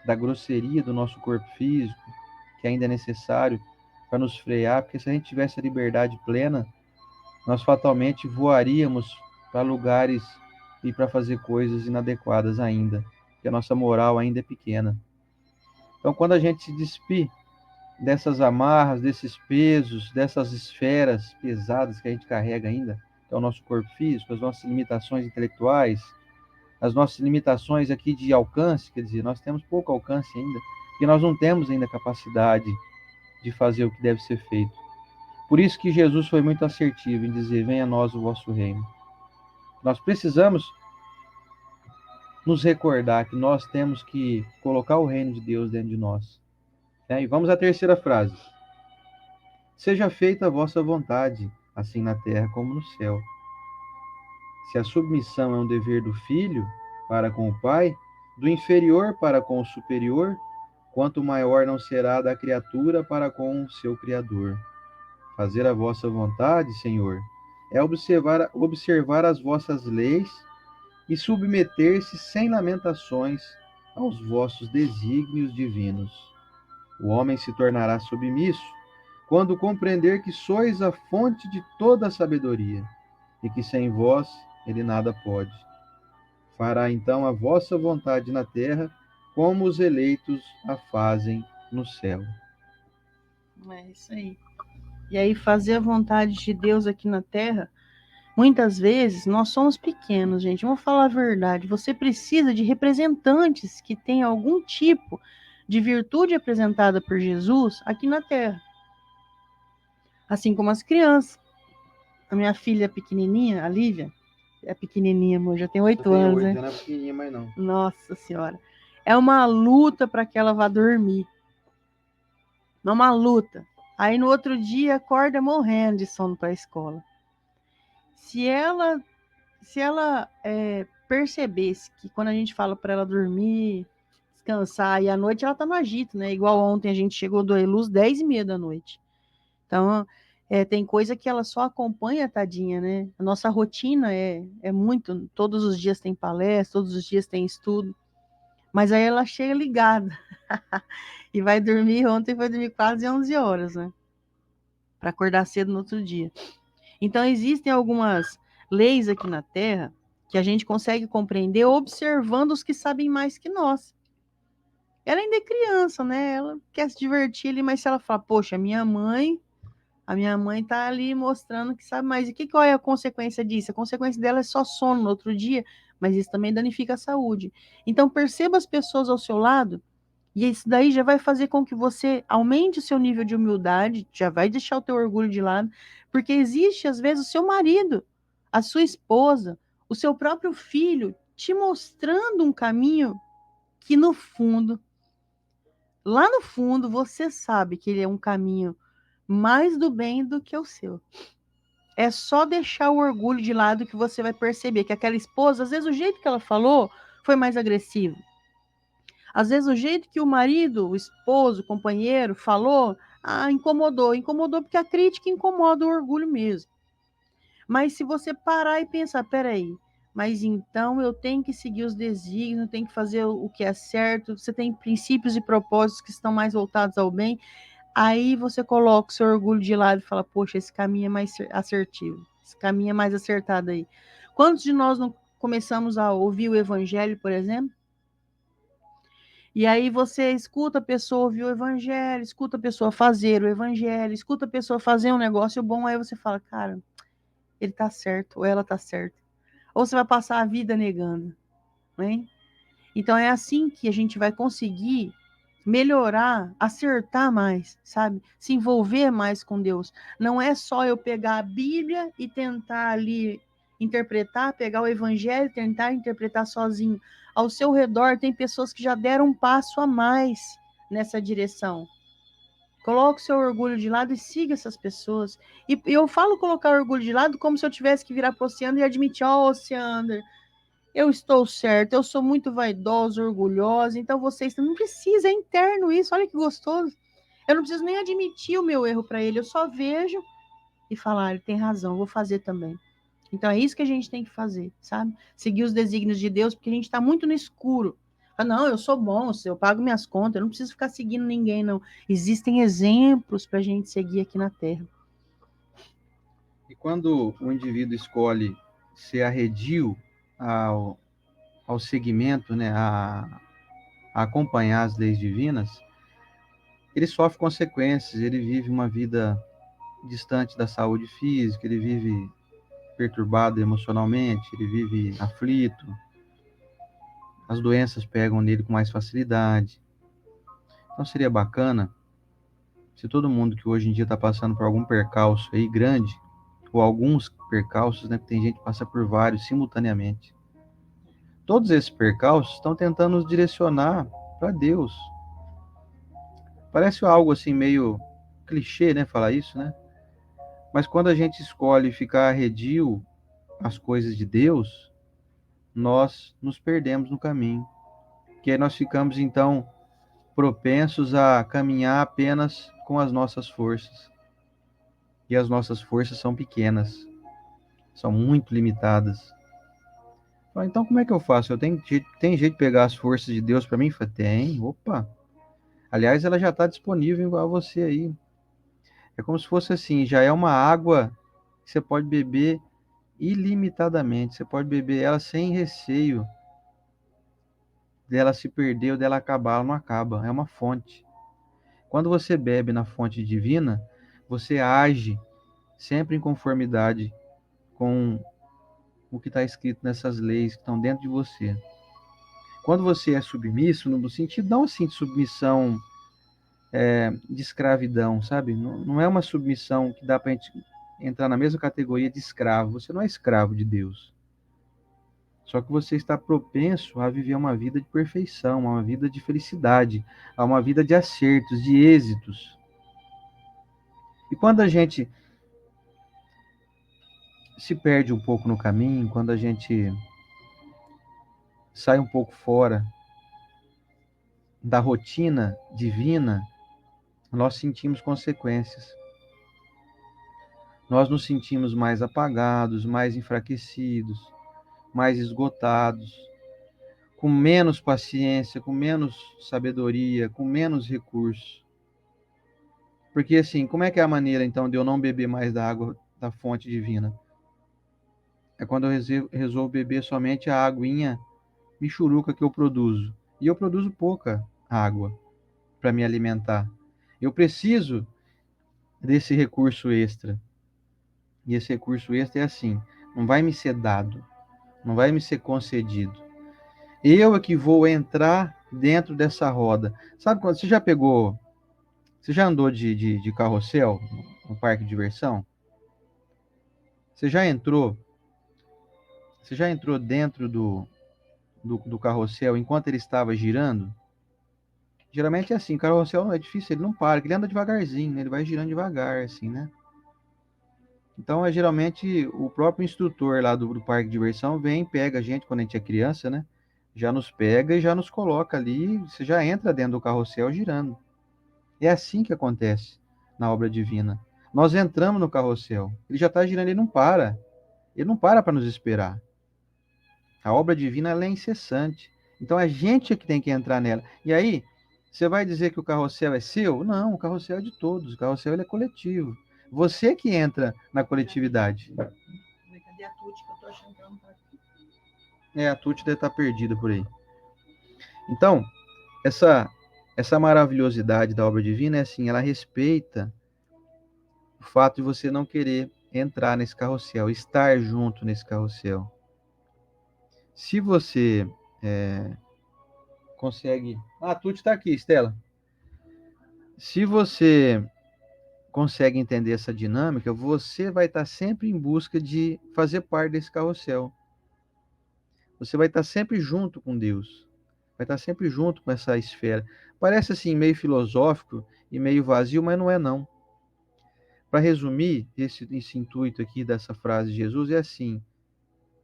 da grosseria do nosso corpo físico, que ainda é necessário para nos frear, porque se a gente tivesse a liberdade plena, nós fatalmente voaríamos para lugares e para fazer coisas inadequadas ainda, porque a nossa moral ainda é pequena. Então, quando a gente se despir dessas amarras, desses pesos, dessas esferas pesadas que a gente carrega ainda, que é o nosso corpo físico, as nossas limitações intelectuais, as nossas limitações aqui de alcance, quer dizer, nós temos pouco alcance ainda, porque nós não temos ainda capacidade de fazer o que deve ser feito. Por isso que Jesus foi muito assertivo em dizer: venha a nós o vosso reino. Nós precisamos nos recordar que nós temos que colocar o reino de Deus dentro de nós. E vamos à terceira frase. Seja feita a vossa vontade, assim na terra como no céu. Se a submissão é um dever do filho para com o pai, do inferior para com o superior, quanto maior não será da criatura para com o seu Criador. Fazer a vossa vontade, Senhor, é observar as vossas leis e submeter-se sem lamentações aos vossos desígnios divinos. O homem se tornará submisso quando compreender que sois a fonte de toda a sabedoria e que sem vós ele nada pode. Fará então a vossa vontade na terra, como os eleitos a fazem no céu. É isso aí. E aí, fazer a vontade de Deus aqui na terra, muitas vezes nós somos pequenos, gente. Vamos falar a verdade. Você precisa de representantes que tenham algum tipo de virtude apresentada por Jesus aqui na terra. Assim como as crianças. A minha filha pequenininha, a Lívia, é pequenininha, amor, já tem 8 anos, né? Não é pequenininha mais não. Nossa Senhora. É uma luta para que ela vá dormir. É uma luta. Aí no outro dia acorda morrendo de sono para a escola. Se ela percebesse que quando a gente fala para ela dormir, descansar, e à noite ela tá no agito, né? Igual ontem a gente chegou do Eluz 10h30 da noite. Então, tem coisa que ela só acompanha, tadinha, né? A nossa rotina é muito, todos os dias tem palestra, todos os dias tem estudo, mas aí ela chega ligada e vai dormir, ontem foi dormir quase 11 horas, né? Para acordar cedo no outro dia. Então, existem algumas leis aqui na Terra que a gente consegue compreender observando os que sabem mais que nós. Ela ainda é criança, né? Ela quer se divertir ali, mas se ela fala, poxa, a minha mãe tá ali mostrando que sabe mais. E qual é a consequência disso? A consequência dela é só sono no outro dia, mas isso também danifica a saúde. Então, perceba as pessoas ao seu lado, e isso daí já vai fazer com que você aumente o seu nível de humildade, já vai deixar o teu orgulho de lado, porque existe, às vezes, o seu marido, a sua esposa, o seu próprio filho, te mostrando um caminho que, no fundo, lá no fundo, você sabe que ele é um caminho mais do bem do que o seu. É só deixar o orgulho de lado que você vai perceber que aquela esposa, às vezes o jeito que ela falou foi mais agressivo. Às vezes o jeito que o marido, o esposo, o companheiro falou, incomodou. Incomodou porque a crítica incomoda o orgulho mesmo. Mas se você parar e pensar, peraí, mas então eu tenho que seguir os desígnios, tenho que fazer o que é certo, você tem princípios e propósitos que estão mais voltados ao bem, aí você coloca o seu orgulho de lado e fala, poxa, esse caminho é mais assertivo, esse caminho é mais acertado aí. Quantos de nós não começamos a ouvir o evangelho, por exemplo? E aí você escuta a pessoa ouvir o evangelho, escuta a pessoa fazer o evangelho, escuta a pessoa fazer um negócio bom, aí você fala, cara, ele tá certo, ou ela tá certa. Ou você vai passar a vida negando, né? Então é assim que a gente vai conseguir melhorar, acertar mais, sabe? Se envolver mais com Deus. Não é só eu pegar a Bíblia e tentar ali interpretar, pegar o evangelho e tentar interpretar sozinho. Ao seu redor tem pessoas que já deram um passo a mais nessa direção. Coloque o seu orgulho de lado e siga essas pessoas. E eu falo colocar o orgulho de lado como se eu tivesse que virar para o Oceano e admitir, Oceano, eu estou certo, eu sou muito vaidosa, orgulhosa, então vocês não precisa, é interno isso, olha que gostoso. Eu não preciso nem admitir o meu erro para ele, eu só vejo e falar, ele tem razão, vou fazer também. Então é isso que a gente tem que fazer, sabe? Seguir os desígnios de Deus, porque a gente está muito no escuro. Não, eu sou bom, eu pago minhas contas, eu não preciso ficar seguindo ninguém, não. Existem exemplos para a gente seguir aqui na Terra. E quando o indivíduo escolhe ser arredio ao seguimento, né, a acompanhar as leis divinas, ele sofre consequências, ele vive uma vida distante da saúde física, ele vive perturbado emocionalmente, ele vive aflito, as doenças pegam nele com mais facilidade. Então seria bacana se todo mundo que hoje em dia está passando por algum percalço aí grande, ou alguns percalços, né, porque tem gente que passa por vários simultaneamente. Todos esses percalços estão tentando nos direcionar para Deus. Parece algo assim meio clichê, né, falar isso, né? Mas quando a gente escolhe ficar arredio às coisas de Deus, nós nos perdemos no caminho. Que aí nós ficamos, então, propensos a caminhar apenas com as nossas forças. E as nossas forças são pequenas, são muito limitadas. Então, como é que eu faço? Tem jeito de pegar as forças de Deus para mim? Tem. Opa! Aliás, ela já está disponível igual a você aí. É como se fosse assim, já é uma água que você pode beber ilimitadamente. Você pode beber ela sem receio dela se perder ou dela acabar. Ela não acaba, é uma fonte. Quando você bebe na fonte divina, você age sempre em conformidade com o que está escrito nessas leis que estão dentro de você. Quando você é submisso, no sentido não assim de submissão de escravidão, sabe? Não é uma submissão que dá para a gente entrar na mesma categoria de escravo. Você não é escravo de Deus. Só que você está propenso a viver uma vida de perfeição, uma vida de felicidade, a uma vida de acertos, de êxitos. E quando a gente se perde um pouco no caminho, quando a gente sai um pouco fora da rotina divina, nós sentimos consequências. Nós nos sentimos mais apagados, mais enfraquecidos, mais esgotados, com menos paciência, com menos sabedoria, com menos recursos. Porque assim, como é que é a maneira então de eu não beber mais da água da fonte divina? É quando eu resolvo beber somente a aguinha michuruca que eu produzo. E eu produzo pouca água para me alimentar. Eu preciso desse recurso extra. E esse recurso extra é assim, não vai me ser dado, não vai me ser concedido. Eu é que vou entrar dentro dessa roda. Sabe quando você já andou de carrossel no parque de diversão? Você já entrou, você já entrou dentro do carrossel enquanto ele estava girando? Geralmente é assim, o carrossel é difícil, ele não para, ele anda devagarzinho, né? Ele vai girando devagar, assim, né? Então, geralmente o próprio instrutor lá do parque de diversão vem, pega a gente quando a gente é criança, né? Já nos pega e já nos coloca ali, você já entra dentro do carrossel girando. É assim que acontece na obra divina. Nós entramos no carrossel, ele já está girando, ele não para nos esperar. A obra divina ela é incessante. Então a gente é que tem que entrar nela. E aí, você vai dizer que o carrossel é seu? Não, o carrossel é de todos. O carrossel ele é coletivo. Você que entra na coletividade. Cadê a Tuti que eu tô achando que ela não tá aqui? A Tuti deve estar perdida por aí. Então, essa maravilhosidade da obra divina é assim, ela respeita o fato de você não querer entrar nesse carrossel, estar junto nesse carrossel. Se você consegue... Ah, a Tuti está aqui, Estela. Se você consegue entender essa dinâmica, você vai estar sempre em busca de fazer parte desse carrossel. Você vai estar sempre junto com Deus. Vai estar sempre junto com essa esfera. Parece assim meio filosófico e meio vazio, mas não é não. Para resumir esse intuito aqui dessa frase de Jesus é assim,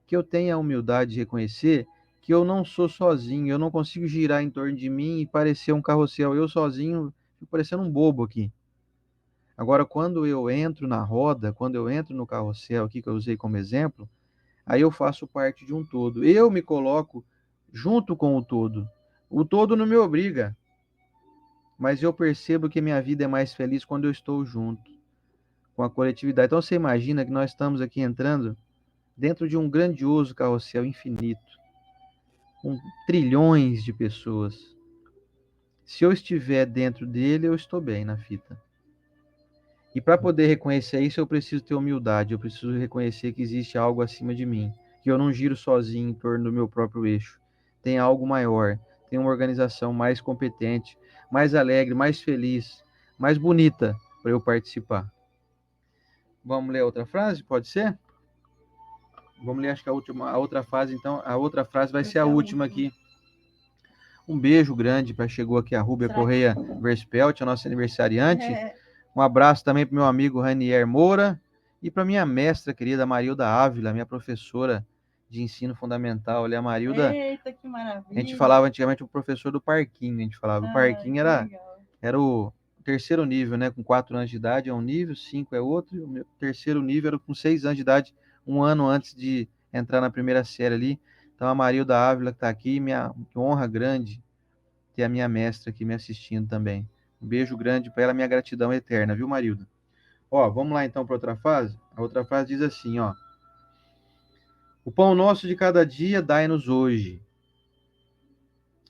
que eu tenha a humildade de reconhecer que eu não sou sozinho, eu não consigo girar em torno de mim e parecer um carrossel. Eu sozinho fico parecendo um bobo aqui. Agora, quando eu entro na roda, quando eu entro no carrossel aqui, que eu usei como exemplo, aí eu faço parte de um todo. Eu me coloco junto com o todo. O todo não me obriga, mas eu percebo que minha vida é mais feliz quando eu estou junto com a coletividade. Então você imagina que nós estamos aqui entrando dentro de um grandioso carrossel infinito, com trilhões de pessoas. Se eu estiver dentro dele, eu estou bem na fita. E para poder reconhecer isso, eu preciso ter humildade, eu preciso reconhecer que existe algo acima de mim, que eu não giro sozinho em torno do meu próprio eixo. Tem algo maior, tem uma organização mais competente, mais alegre, mais feliz, mais bonita para eu participar. Vamos ler outra frase? Pode ser? Vamos ler, acho que a outra frase, então, a outra frase vai ser a última aqui. Um beijo grande para chegou aqui a Rúbia Correia Verspelt, a nossa aniversariante. Um abraço também para meu amigo Ranier Moura e para minha mestra querida Marilda Ávila, minha professora de ensino fundamental. Ali, a Marilda, Eita, que a maravilha. gente falava antigamente o professor do parquinho, a gente falava. O parquinho que era, legal. era o terceiro nível, né? Com 4 anos de idade é um nível, 5 é outro, e o meu terceiro nível era com 6 anos de idade, um ano antes de entrar na primeira série ali. Então, a Marilda Ávila que está aqui, minha honra grande ter a minha mestra aqui me assistindo também. Um beijo grande para ela, minha gratidão eterna, viu, Marilda? Ó, vamos lá então para outra fase? A outra fase diz assim, ó: o pão nosso de cada dia dai-nos hoje.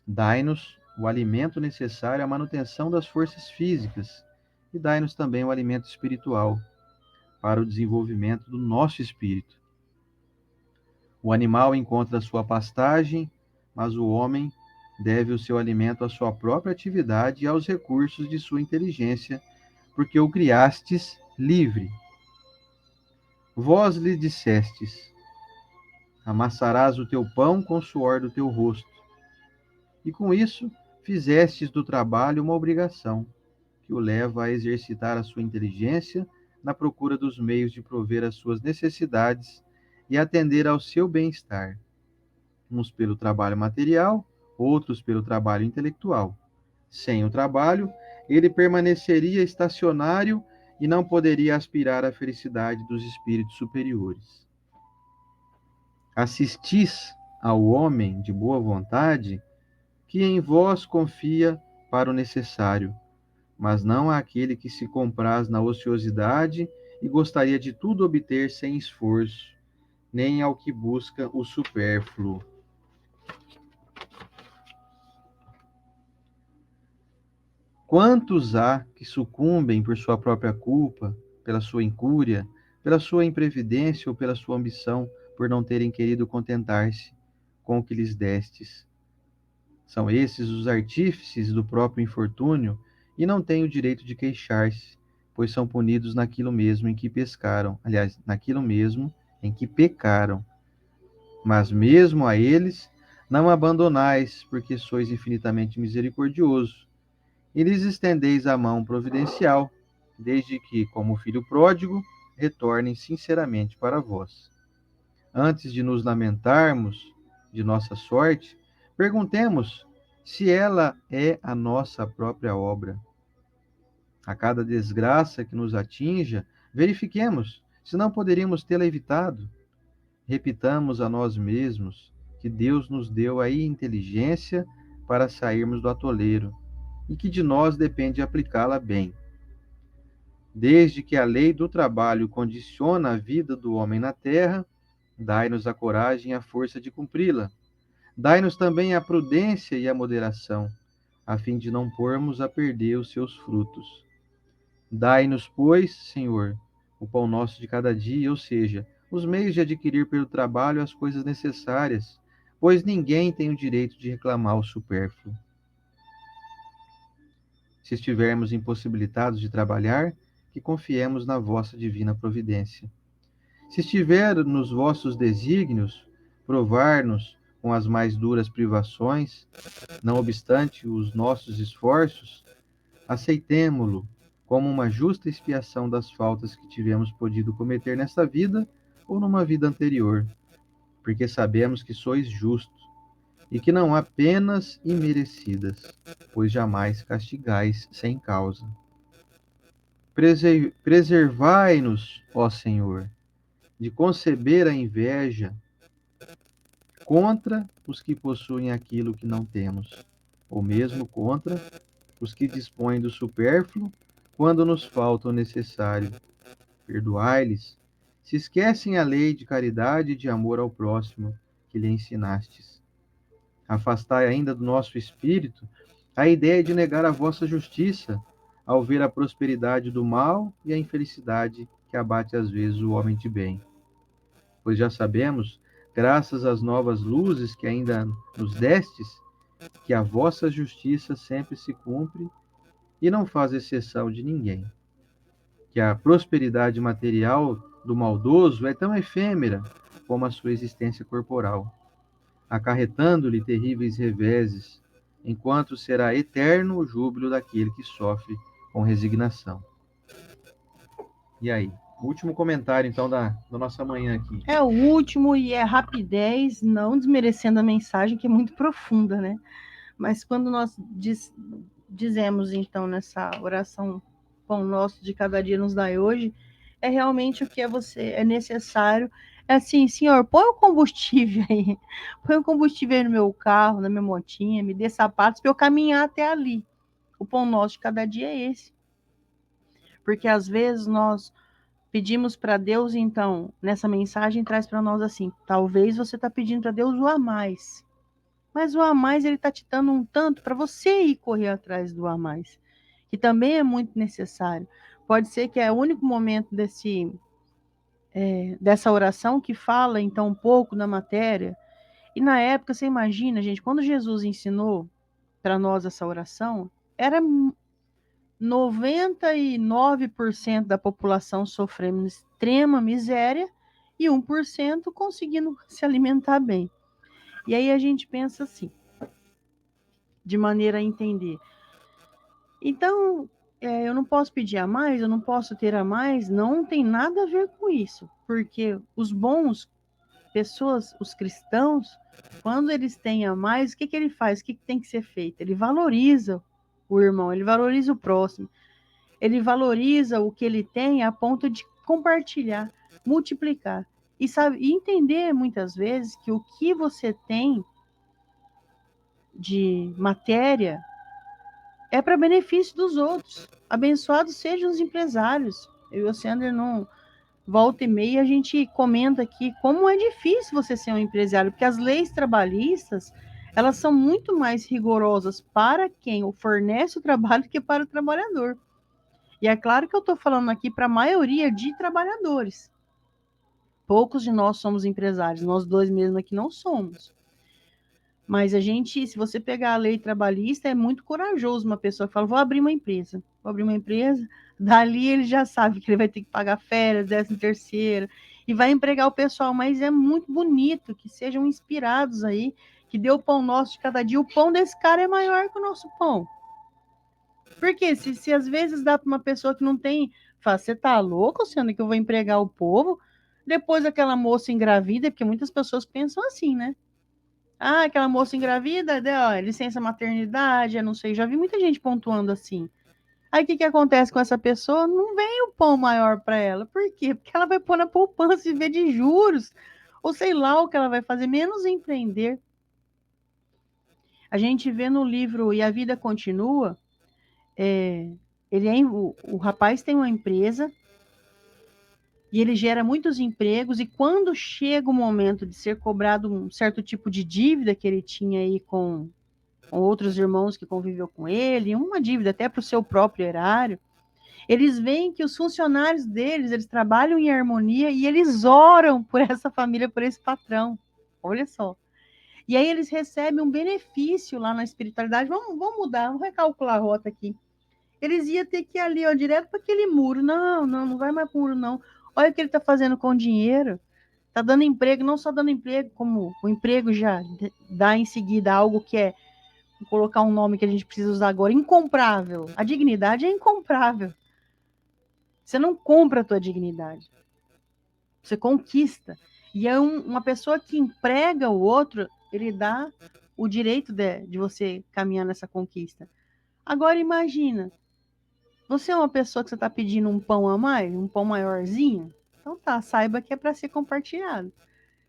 Dai-nos o alimento necessário à manutenção das forças físicas e dai-nos também o alimento espiritual para o desenvolvimento do nosso espírito. O animal encontra a sua pastagem, mas o homem deve o seu alimento à sua própria atividade e aos recursos de sua inteligência, porque o criastes livre. Vós lhe dissestes: amassarás o teu pão com o suor do teu rosto. E com isso fizestes do trabalho uma obrigação, que o leva a exercitar a sua inteligência na procura dos meios de prover as suas necessidades e atender ao seu bem-estar, uns pelo trabalho material, outros pelo trabalho intelectual. Sem o trabalho, ele permaneceria estacionário e não poderia aspirar à felicidade dos espíritos superiores. Assistis ao homem de boa vontade que em vós confia para o necessário, mas não àquele que se compraz na ociosidade e gostaria de tudo obter sem esforço, nem ao que busca o supérfluo. Quantos há que sucumbem por sua própria culpa, pela sua incúria, pela sua imprevidência ou pela sua ambição, por não terem querido contentar-se com o que lhes destes? São esses os artífices do próprio infortúnio e não têm o direito de queixar-se, pois são punidos naquilo mesmo em que pescaram, aliás, naquilo mesmo em que pecaram. Mas mesmo a eles não abandonais, porque sois infinitamente misericordioso, e lhes estendeis a mão providencial, desde que, como filho pródigo, retornem sinceramente para vós. Antes de nos lamentarmos de nossa sorte, perguntemos se ela é a nossa própria obra. A cada desgraça que nos atinja, verifiquemos se não poderíamos tê-la evitado. Repitamos a nós mesmos que Deus nos deu a inteligência para sairmos do atoleiro e que de nós depende aplicá-la bem. Desde que a lei do trabalho condiciona a vida do homem na terra, dai-nos a coragem e a força de cumpri-la. Dai-nos também a prudência e a moderação, a fim de não pormos a perder os seus frutos. Dai-nos, pois, Senhor, o pão nosso de cada dia, ou seja, os meios de adquirir pelo trabalho as coisas necessárias, pois ninguém tem o direito de reclamar o supérfluo. Se estivermos impossibilitados de trabalhar, que confiemos na vossa divina providência. Se estiver nos vossos desígnios provar-nos com as mais duras privações, não obstante os nossos esforços, aceitemo-lo como uma justa expiação das faltas que tivemos podido cometer nesta vida ou numa vida anterior, porque sabemos que sois justo e que não há penas imerecidas, pois jamais castigais sem causa. Preservai-nos, ó Senhor, de conceber a inveja contra os que possuem aquilo que não temos, ou mesmo contra os que dispõem do supérfluo quando nos falta o necessário. Perdoai-lhes, se esquecem a lei de caridade e de amor ao próximo que lhe ensinastes. Afastai ainda do nosso espírito a ideia de negar a vossa justiça, ao ver a prosperidade do mal e a infelicidade que abate às vezes o homem de bem. Pois já sabemos, graças às novas luzes que ainda nos destes, que a vossa justiça sempre se cumpre e não faz exceção de ninguém. Que a prosperidade material do maldoso é tão efêmera como a sua existência corporal, acarretando-lhe terríveis reveses, enquanto será eterno o júbilo daquele que sofre com resignação. E aí? O último comentário, então, da nossa manhã aqui. É o último e é rapidez, não desmerecendo a mensagem, que é muito profunda, né? Mas quando nós dizemos, então, nessa oração, pão nosso de cada dia nos dai hoje, é realmente o que é necessário. É assim, Senhor, põe o combustível aí, põe o combustível aí no meu carro, na minha motinha, me dê sapatos para eu caminhar até ali. O pão nosso de cada dia é esse. Porque às vezes nós pedimos para Deus, então, nessa mensagem traz para nós assim, talvez você está pedindo para Deus o a mais. Mas o a mais, ele está te dando um tanto para você ir correr atrás do a mais, que também é muito necessário. Pode ser que é o único momento dessa oração que fala, então, um pouco da matéria. E na época, você imagina, gente, quando Jesus ensinou para nós essa oração, era 99% da população sofrendo extrema miséria e 1% conseguindo se alimentar bem. E aí a gente pensa assim, de maneira a entender. Então, eu não posso pedir a mais, eu não posso ter a mais, não tem nada a ver com isso, porque os bons pessoas, os cristãos, quando eles têm a mais, o que ele faz? O que tem que ser feito? Ele valoriza o irmão, ele valoriza o próximo, ele valoriza o que ele tem a ponto de compartilhar, multiplicar. E sabe, e entender muitas vezes que o que você tem de matéria é para benefício dos outros. Abençoados sejam os empresários. Eu e o Sander não volta e meia a gente comenta aqui como é difícil você ser um empresário, porque as leis trabalhistas, elas são muito mais rigorosas para quem fornece o trabalho do que para o trabalhador. E é claro que eu estou falando aqui para a maioria de trabalhadores. Poucos de nós somos empresários, nós dois mesmo aqui não somos. Mas a gente, se você pegar a lei trabalhista, é muito corajoso uma pessoa que fala, vou abrir uma empresa. Dali ele já sabe que ele vai ter que pagar férias, 13º, e vai empregar o pessoal, mas é muito bonito que sejam inspirados aí, que dê o pão nosso de cada dia. O pão desse cara é maior que o nosso pão. Porque se às vezes dá para uma pessoa que não tem, fala, você tá louco, Luciano, que eu vou empregar o povo? Depois aquela moça engravida, porque muitas pessoas pensam assim, né? Ah, aquela moça engravida, licença maternidade, eu não sei, já vi muita gente pontuando assim. Aí o que acontece com essa pessoa? Não vem o pão maior para ela. Por quê? Porque ela vai pôr na poupança e viver de juros. Ou sei lá o que ela vai fazer, menos empreender. A gente vê no livro E a Vida Continua, o rapaz tem uma empresa e ele gera muitos empregos, e quando chega o momento de ser cobrado um certo tipo de dívida que ele tinha aí com outros irmãos que conviveu com ele, uma dívida até para o seu próprio erário, eles veem que os funcionários deles, eles trabalham em harmonia e eles oram por essa família, por esse patrão. Olha só. E aí eles recebem um benefício lá na espiritualidade. Vamos mudar, vamos recalcular a rota aqui. Eles iam ter que ir ali, ó, direto para aquele muro. Não vai mais para o muro, não. Olha o que ele está fazendo com o dinheiro. Está dando emprego, não só dando emprego, como o emprego já dá em seguida algo que é, vou colocar um nome que a gente precisa usar agora, incomprável. A dignidade é incomprável. Você não compra a tua dignidade. Você conquista. E é uma pessoa que emprega o outro, ele dá o direito de você caminhar nessa conquista. Agora imagina, você é uma pessoa que você está pedindo um pão a mais, um pão maiorzinho? Então tá, saiba que é para ser compartilhado.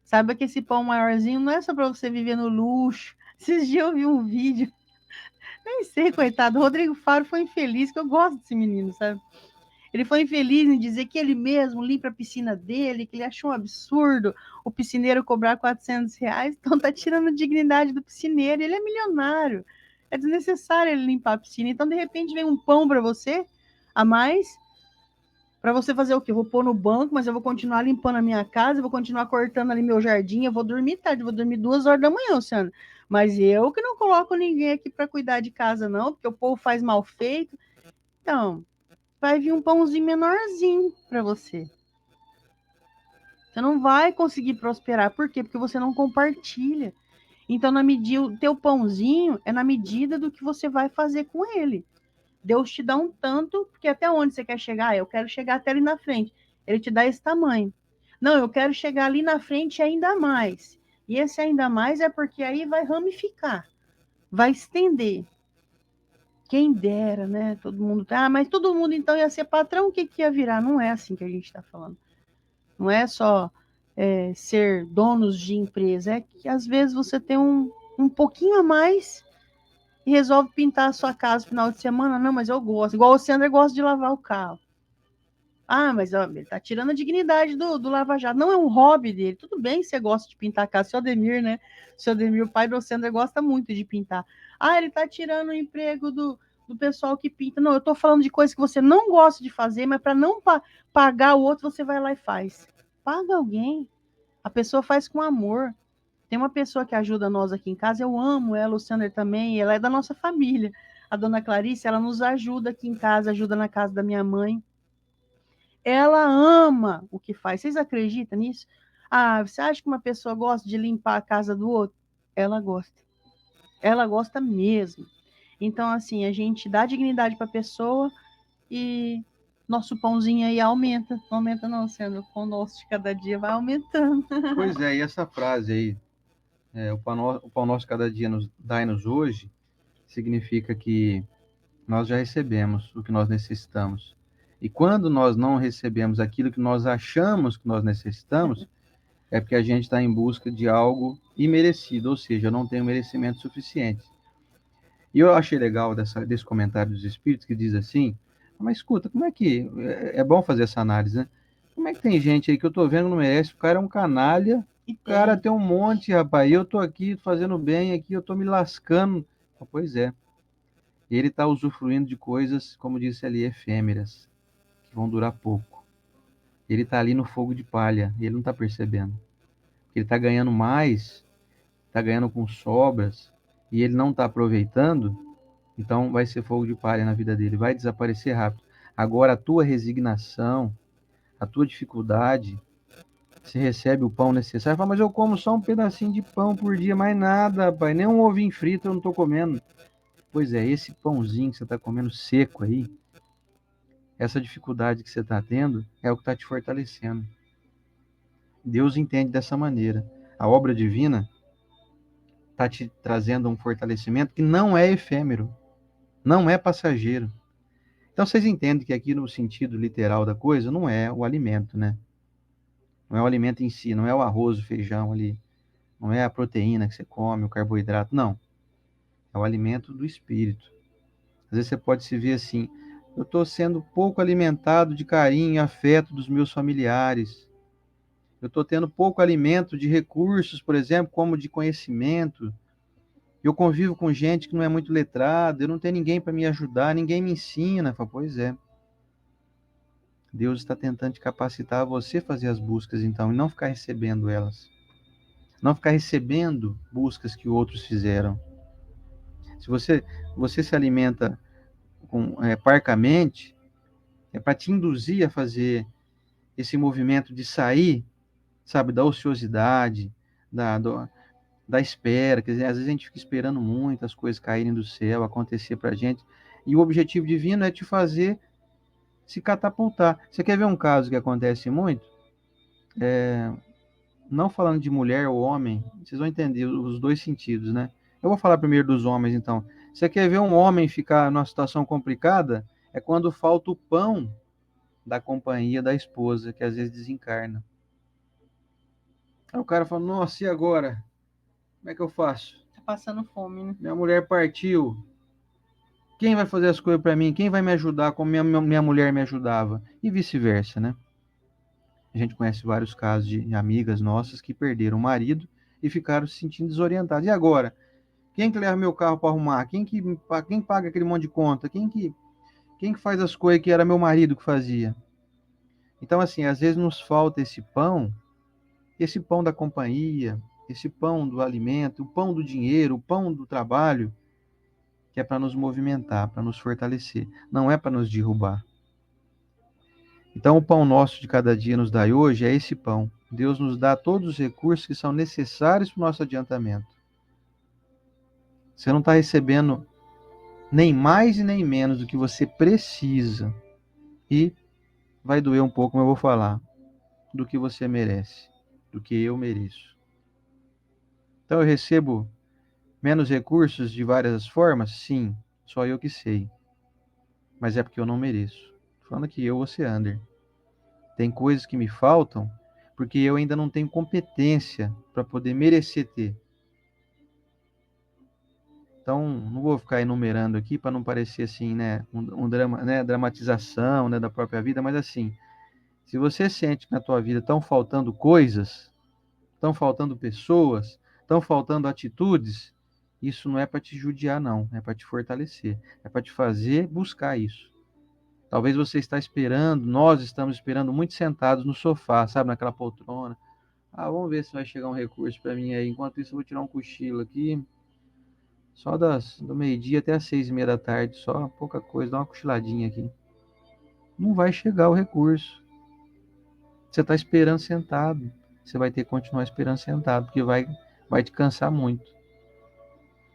Saiba que esse pão maiorzinho não é só para você viver no luxo. Esses dias eu vi um vídeo, nem sei, coitado, o Rodrigo Faro foi infeliz, que eu gosto desse menino, sabe? Ele foi infeliz em dizer que ele mesmo limpa a piscina dele, que ele achou um absurdo o piscineiro cobrar R$ 400, então tá tirando a dignidade do piscineiro, ele é milionário, é desnecessário ele limpar a piscina, então de repente vem um pão para você, a mais, para você fazer o quê? Eu vou pôr no banco, mas eu vou continuar limpando a minha casa, eu vou continuar cortando ali meu jardim, eu vou dormir tarde, eu vou dormir 2 horas da manhã, Luciano, mas eu que não coloco ninguém aqui para cuidar de casa não, porque o povo faz mal feito, então vai vir um pãozinho menorzinho para você. Você não vai conseguir prosperar. Por quê? Porque você não compartilha. Então, o teu pãozinho é na medida do que você vai fazer com ele. Deus te dá um tanto, porque até onde você quer chegar? Eu quero chegar até ali na frente. ele te dá esse tamanho. Não, eu quero chegar ali na frente ainda mais. E esse ainda mais é porque aí vai ramificar, vai estender. Quem dera, né? Todo mundo. Ah, mas todo mundo então ia ser patrão, o que, que ia virar? Não é assim que a gente está falando. Não é só ser donos de empresa, é que às vezes você tem um pouquinho a mais e resolve pintar a sua casa no final de semana. Não, mas eu gosto. Igual o Sandra gosta de lavar o carro. Ah, mas ó, ele tá tirando a dignidade do Lava Jato. Não é um hobby dele. Tudo bem se você gosta de pintar a casa. Seu Ademir, né? Seu Ademir, o pai do Sandra, gosta muito de pintar. Ah, ele tá tirando o emprego do pessoal que pinta. Não, eu tô falando de coisas que você não gosta de fazer, mas para não pagar o outro, você vai lá e faz. Paga alguém. A pessoa faz com amor. Tem uma pessoa que ajuda nós aqui em casa, eu amo ela, o Sander também, ela é da nossa família. A dona Clarice, ela nos ajuda aqui em casa, ajuda na casa da minha mãe. Ela ama o que faz. Vocês acreditam nisso? Ah, você acha que uma pessoa gosta de limpar a casa do outro? Ela gosta. Ela gosta mesmo. Então, assim, a gente dá dignidade para a pessoa e nosso pãozinho aí aumenta. Não aumenta não, sendo o pão nosso de cada dia vai aumentando. Pois é, e essa frase aí, o pão nosso cada dia nos dai-nos hoje, significa que nós já recebemos o que nós necessitamos. E quando nós não recebemos aquilo que nós achamos que nós necessitamos, é porque a gente está em busca de algo imerecido, ou seja, eu não tenho merecimento suficiente. E eu achei legal desse comentário dos Espíritos que diz assim, mas escuta, como é que... É bom fazer essa análise, né? Como é que tem gente aí que eu tô vendo que não merece, o cara é um canalha, E o cara tem. tem um monte, rapaz, e eu tô aqui fazendo bem, aqui eu tô me lascando. Pois é, ele está usufruindo de coisas, como disse ali, efêmeras, que vão durar pouco. Ele está ali no fogo de palha, e ele não está percebendo. Ele está ganhando mais, está ganhando com sobras, e ele não está aproveitando, então vai ser fogo de palha na vida dele, vai desaparecer rápido. Agora, a tua resignação, a tua dificuldade, você recebe o pão necessário, fala, mas eu como só um pedacinho de pão por dia, mais nada, pai, nem um ovinho frito eu não estou comendo. Pois é, esse pãozinho que você está comendo seco aí, essa dificuldade que você está tendo, é o que está te fortalecendo. Deus entende dessa maneira. A obra divina está te trazendo um fortalecimento que não é efêmero, não é passageiro. Então vocês entendem que aqui no sentido literal da coisa não é o alimento, né? Não é o alimento em si, não é o arroz, o feijão ali, não é a proteína que você come, o carboidrato, não. É o alimento do espírito. Às vezes você pode se ver assim, eu estou sendo pouco alimentado de carinho e afeto dos meus familiares. Eu estou tendo pouco alimento de recursos, por exemplo, como de conhecimento. Eu convivo com gente que não é muito letrada, eu não tenho ninguém para me ajudar, ninguém me ensina. Falo, pois é. Deus está tentando te capacitar a você fazer as buscas, então, e não ficar recebendo elas. Não ficar recebendo buscas que outros fizeram. Se você se alimenta parcamente, é para te induzir a fazer esse movimento de sair, sabe, da ociosidade, da espera. Quer dizer, às vezes a gente fica esperando muito as coisas caírem do céu, acontecer para a gente, e o objetivo divino é te fazer se catapultar. Você quer ver um caso que acontece muito? Não falando de mulher ou homem, vocês vão entender os dois sentidos, né? Eu vou falar primeiro dos homens, então. Você quer ver um homem ficar numa situação complicada? É quando falta o pão da companhia da esposa, que às vezes desencarna. Aí o cara fala, nossa, e agora? Como é que eu faço? Tá passando fome, né? Minha mulher partiu. Quem vai fazer as coisas para mim? Quem vai me ajudar como minha mulher me ajudava? E vice-versa, né? A gente conhece vários casos de amigas nossas que perderam o marido e ficaram se sentindo desorientadas. E agora? Quem que leva meu carro para arrumar? Quem paga aquele monte de conta? Quem que faz as coisas que era meu marido que fazia? Então, assim, às vezes nos falta esse pão da companhia, esse pão do alimento, o pão do dinheiro, o pão do trabalho, que é para nos movimentar, para nos fortalecer, não é para nos derrubar. Então, o pão nosso de cada dia nos dai hoje é esse pão. Deus nos dá todos os recursos que são necessários para o nosso adiantamento. Você não está recebendo nem mais e nem menos do que você precisa. E vai doer um pouco, mas eu vou falar do que você merece, do que eu mereço. Então eu recebo menos recursos de várias formas? Sim, só eu que sei. Mas é porque eu não mereço. Tô falando que eu, você, Ander. Tem coisas que me faltam porque eu ainda não tenho competência para poder merecer ter. Então, não vou ficar enumerando aqui para não parecer assim, né, um drama, né, dramatização, né, da própria vida, mas assim, se você sente que na tua vida estão faltando coisas, estão faltando pessoas, estão faltando atitudes, isso não é para te judiar, não, é para te fortalecer, é para te fazer buscar isso. Talvez você está esperando, nós estamos esperando muito sentados no sofá, sabe, naquela poltrona. Ah, vamos ver se vai chegar um recurso para mim aí. Enquanto isso, eu vou tirar um cochilo aqui. Só do meio-dia até as 6:30 da tarde, só pouca coisa, dá uma cochiladinha aqui. Não vai chegar o recurso. Você está esperando sentado. Você vai ter que continuar esperando sentado, porque vai te cansar muito.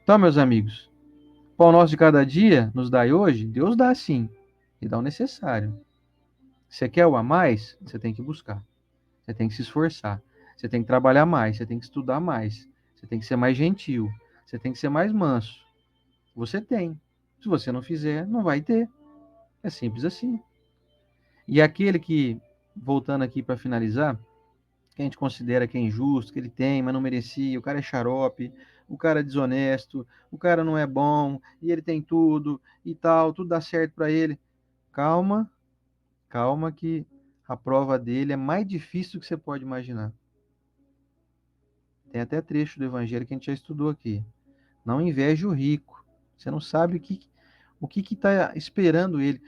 Então, meus amigos, o pão nosso de cada dia nos dai hoje? Deus dá sim, e dá o necessário. Você quer o a mais? Você tem que buscar. Você tem que se esforçar. Você tem que trabalhar mais, você tem que estudar mais. Você tem que ser mais gentil. Você tem que ser mais manso. Você tem. Se você não fizer, não vai ter. É simples assim. E aquele que, voltando aqui para finalizar, que a gente considera que é injusto, que ele tem, mas não merecia, o cara é xarope, o cara é desonesto, o cara não é bom, e ele tem tudo e tal, tudo dá certo para ele. Calma, calma que a prova dele é mais difícil do que você pode imaginar. Tem até trecho do evangelho que a gente já estudou aqui. Não inveje o rico. Você não sabe o que está esperando ele.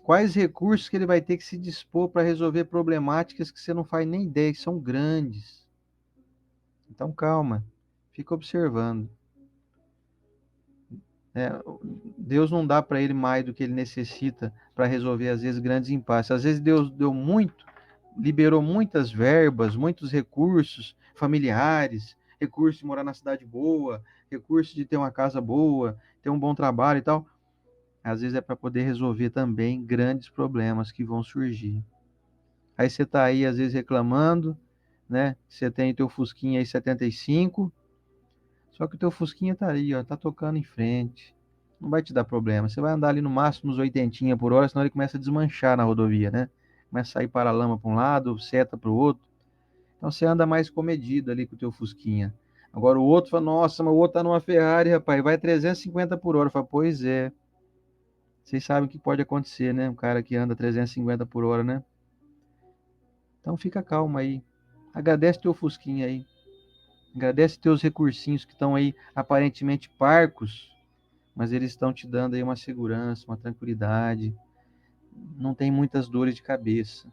Quais recursos que ele vai ter que se dispor para resolver problemáticas que você não faz nem ideia, que são grandes. Então, calma, fica observando. É, Deus não dá para ele mais do que ele necessita para resolver, às vezes, grandes impasses. Às vezes, Deus deu muito, liberou muitas verbas, muitos recursos familiares, recursos de morar na cidade boa, recursos de ter uma casa boa, ter um bom trabalho e tal. Às vezes é para poder resolver também grandes problemas que vão surgir. Aí você está aí, às vezes, reclamando, né? Você tem o teu Fusquinha aí 75, só que o teu Fusquinha tá aí, ó, tá tocando em frente. Não vai te dar problema. Você vai andar ali no máximo uns 80 por hora, senão ele começa a desmanchar na rodovia, né? Começa a sair para-lama para um lado, seta para o outro. Então você anda mais comedido ali com o teu Fusquinha. Agora o outro fala, nossa, mas o outro tá numa Ferrari, rapaz, vai 350 por hora. Fala, pois é. Vocês sabem o que pode acontecer, né? Um cara que anda 350 por hora, né? Então fica calmo aí. Agradece teu Fusquinha aí. Agradece teus recursinhos que estão aí aparentemente parcos, mas eles estão te dando aí uma segurança, uma tranquilidade. Não tem muitas dores de cabeça.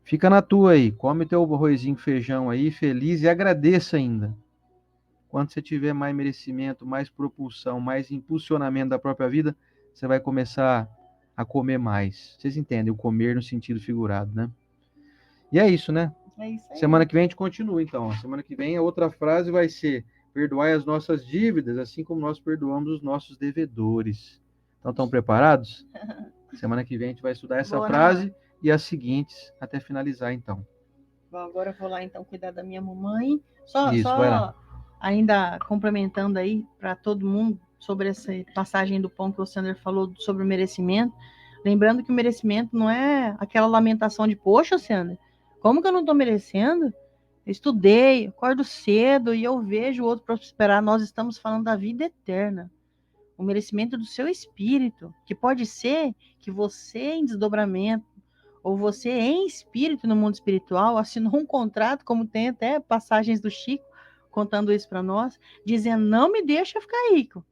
Fica na tua aí, come teu arrozinho, feijão aí, feliz e agradeça ainda. Quando você tiver mais merecimento, mais propulsão, mais impulsionamento da própria vida, você vai começar a comer mais. Vocês entendem o comer no sentido figurado, né? E é isso, né? É isso aí. Semana que vem a gente continua, então. Semana que vem a outra frase vai ser: perdoai as nossas dívidas, assim como nós perdoamos os nossos devedores. Então, estão preparados? Semana que vem a gente vai estudar essa frase e as seguintes até finalizar, então. Bom, agora eu vou lá, então, cuidar da minha mamãe. Isso, vai lá. Ainda complementando aí para todo mundo sobre essa passagem do pão que o Sander falou sobre o merecimento. Lembrando que o merecimento não é aquela lamentação de, poxa, Sander, como que eu não estou merecendo? Eu estudei, acordo cedo e eu vejo o outro prosperar. Nós estamos falando da vida eterna. O merecimento do seu espírito, que pode ser que você, em desdobramento, ou você, em espírito, no mundo espiritual, assinou um contrato, como tem até passagens do Chico, contando isso para nós, dizendo, não me deixa ficar rico.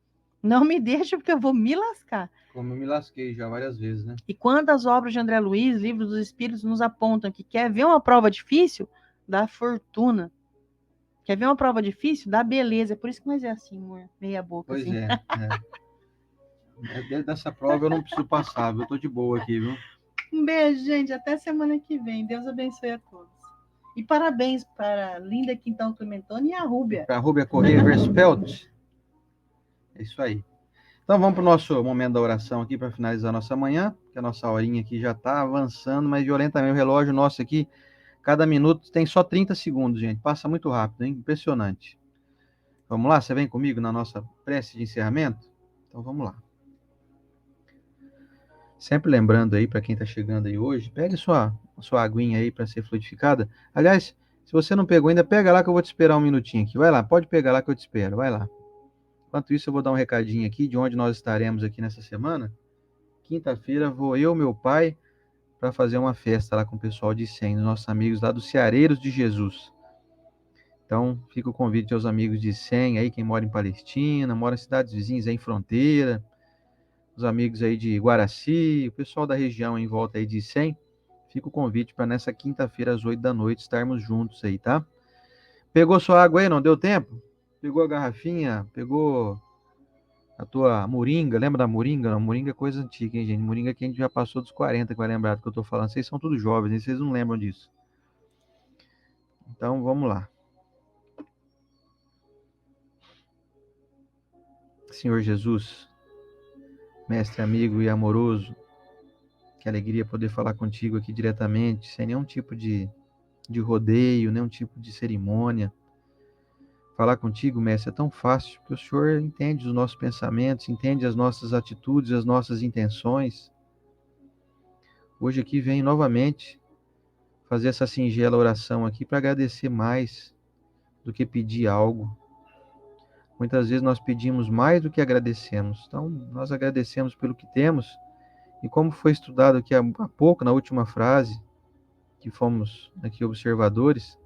Não me deixa porque eu vou me lascar. Como eu me lasquei já várias vezes, né? E quantas obras de André Luiz, livros dos Espíritos, nos apontam que quer ver uma prova difícil? Dá fortuna. Quer ver uma prova difícil? Dá beleza. É por isso que nós é assim, amor. Meia boca, Pois assim. Dentro dessa prova eu não preciso passar, viu? Eu tô de boa aqui, viu? Um beijo, gente. Até semana que vem. Deus abençoe a todos. E parabéns para a linda Quintão Clementoni e a Rúbia. Para a Rúbia Correia Verspelt. É isso aí. Então vamos para o nosso momento da oração aqui para finalizar a nossa manhã, que a nossa horinha aqui já está avançando, mas violentamente o relógio nosso aqui, cada minuto tem só 30 segundos, gente. Passa muito rápido, hein? Impressionante. Vamos lá? Você vem comigo na nossa prece de encerramento? Então vamos lá. Sempre lembrando aí, para quem está chegando aí hoje, pegue sua aguinha aí para ser fluidificada. Aliás, se você não pegou ainda, pega lá que eu vou te esperar um minutinho aqui. Vai lá, pode pegar lá que eu te espero. Vai lá. Enquanto isso, eu vou dar um recadinho aqui de onde nós estaremos aqui nessa semana. Quinta-feira vou eu, meu pai, para fazer uma festa lá com o pessoal de 100, nossos amigos lá dos Ceareiros de Jesus. Então, fica o convite aos amigos de 100 aí, quem mora em Palestina, mora em cidades vizinhas aí em fronteira, os amigos aí de Guaraci, o pessoal da região em volta aí de 100, fica o convite para nessa quinta-feira às 8 da noite estarmos juntos aí, tá? Pegou sua água aí, não deu tempo? Pegou a garrafinha? Pegou a tua moringa? Lembra da moringa? Não, moringa é coisa antiga, hein, gente? Moringa que a gente já passou dos 40, que vai lembrar do que eu tô falando. Vocês são todos jovens, hein? Vocês não lembram disso. Então, vamos lá. Senhor Jesus, mestre amigo e amoroso, que alegria poder falar contigo aqui diretamente, sem nenhum tipo de rodeio, nenhum tipo de cerimônia. Falar contigo, mestre, é tão fácil, porque o Senhor entende os nossos pensamentos, entende as nossas atitudes, as nossas intenções. Hoje aqui venho novamente fazer essa singela oração aqui para agradecer mais do que pedir algo. Muitas vezes nós pedimos mais do que agradecemos. Então, nós agradecemos pelo que temos. E como foi estudado aqui há pouco, na última frase, que fomos aqui observadores,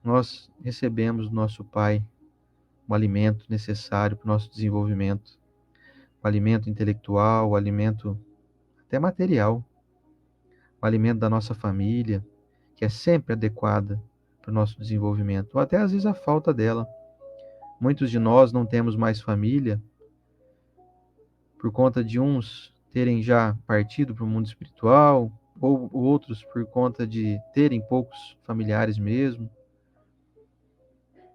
nós recebemos do nosso Pai o alimento necessário para o nosso desenvolvimento, o alimento intelectual, o alimento até material, o alimento da nossa família, que é sempre adequada para o nosso desenvolvimento, ou até às vezes a falta dela. Muitos de nós não temos mais família por conta de uns terem já partido para o mundo espiritual, ou outros por conta de terem poucos familiares mesmo.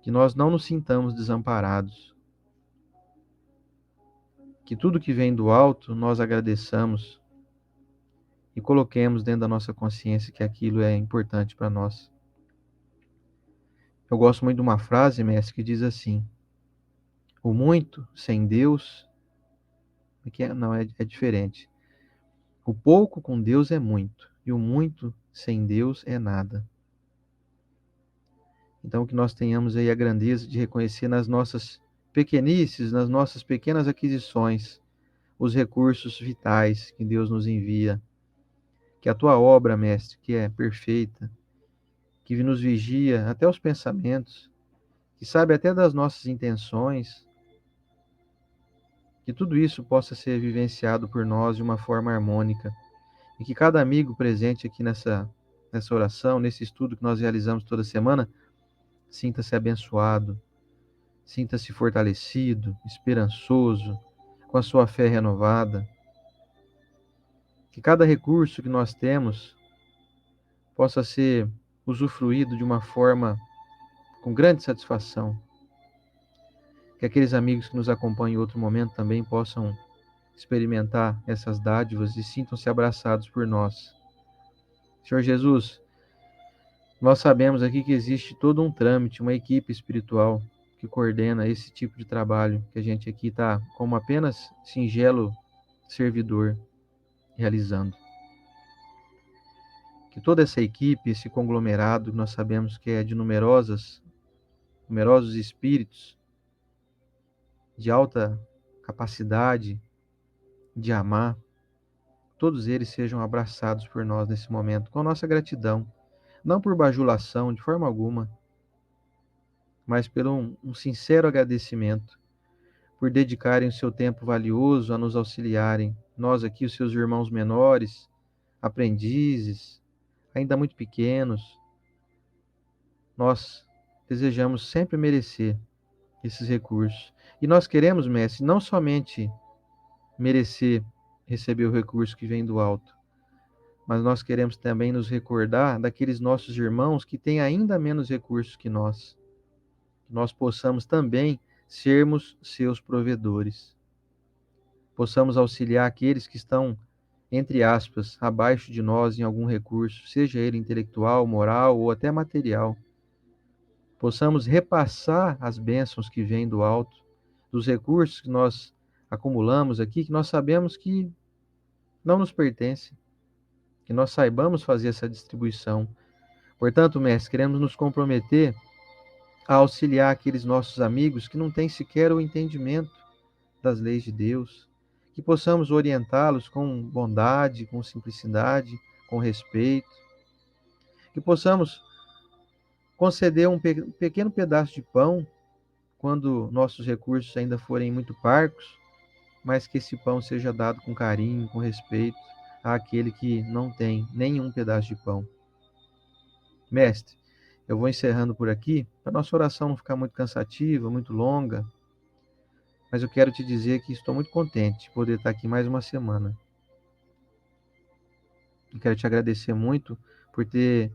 Que nós não nos sintamos desamparados. Que tudo que vem do alto nós agradeçamos e coloquemos dentro da nossa consciência que aquilo é importante para nós. Eu gosto muito de uma frase, mestre, que diz assim: o muito sem Deus é diferente. O pouco com Deus é muito, e o muito sem Deus é nada. Então, que nós tenhamos aí a grandeza de reconhecer nas nossas pequenices, nas nossas pequenas aquisições, os recursos vitais que Deus nos envia. Que a tua obra, mestre, que é perfeita, que nos vigia até os pensamentos, que sabe até das nossas intenções, que tudo isso possa ser vivenciado por nós de uma forma harmônica. E que cada amigo presente aqui nessa oração, nesse estudo que nós realizamos toda semana, sinta-se abençoado, sinta-se fortalecido, esperançoso, com a sua fé renovada. Que cada recurso que nós temos possa ser usufruído de uma forma com grande satisfação. Que aqueles amigos que nos acompanham em outro momento também possam experimentar essas dádivas e sintam-se abraçados por nós. Senhor Jesus, nós sabemos aqui que existe todo um trâmite, uma equipe espiritual que coordena esse tipo de trabalho que a gente aqui está como apenas singelo servidor realizando. Que toda essa equipe, esse conglomerado, nós sabemos que é de numerosos espíritos de alta capacidade de amar, todos eles sejam abraçados por nós nesse momento, com a nossa gratidão, não por bajulação de forma alguma, mas pelo um sincero agradecimento, por dedicarem o seu tempo valioso a nos auxiliarem, nós aqui, os seus irmãos menores, aprendizes, ainda muito pequenos, nós desejamos sempre merecer esses recursos. E nós queremos, mestre, não somente merecer receber o recurso que vem do alto, mas nós queremos também nos recordar daqueles nossos irmãos que têm ainda menos recursos que nós. Que nós possamos também sermos seus provedores. Possamos auxiliar aqueles que estão, entre aspas, abaixo de nós em algum recurso, seja ele intelectual, moral ou até material. Possamos repassar as bênçãos que vêm do alto, dos recursos que nós acumulamos aqui, que nós sabemos que não nos pertencem, que nós saibamos fazer essa distribuição. Portanto, mestre, queremos nos comprometer a auxiliar aqueles nossos amigos que não têm sequer o entendimento das leis de Deus, que possamos orientá-los com bondade, com simplicidade, com respeito, que possamos conceder um pequeno pedaço de pão quando nossos recursos ainda forem muito parcos, mas que esse pão seja dado com carinho, com respeito àquele que não tem nenhum pedaço de pão. Mestre, eu vou encerrando por aqui, para nossa oração não ficar muito cansativa, muito longa, mas eu quero te dizer que estou muito contente de poder estar aqui mais uma semana. Eu quero te agradecer muito por ter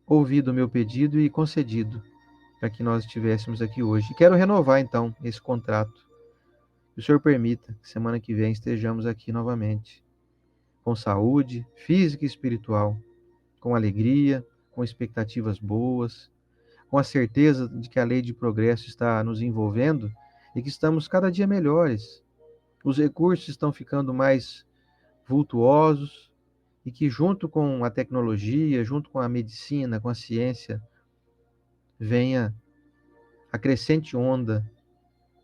ouvido o meu pedido e concedido para que nós estivéssemos aqui hoje. E quero renovar, então, esse contrato. Que o Senhor permita que semana que vem estejamos aqui novamente, com saúde física e espiritual, com alegria, com expectativas boas, com a certeza de que a lei de progresso está nos envolvendo e que estamos cada dia melhores. Os recursos estão ficando mais vultuosos e que, junto com a tecnologia, junto com a medicina, com a ciência, venha a crescente onda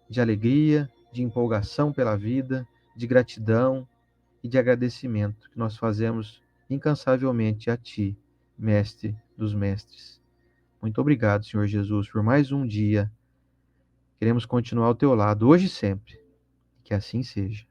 de alegria, de empolgação pela vida, de gratidão e de agradecimento que nós fazemos incansavelmente a Ti, Mestre dos Mestres. Muito obrigado, Senhor Jesus, por mais um dia. Queremos continuar ao Teu lado, hoje e sempre. Que assim seja.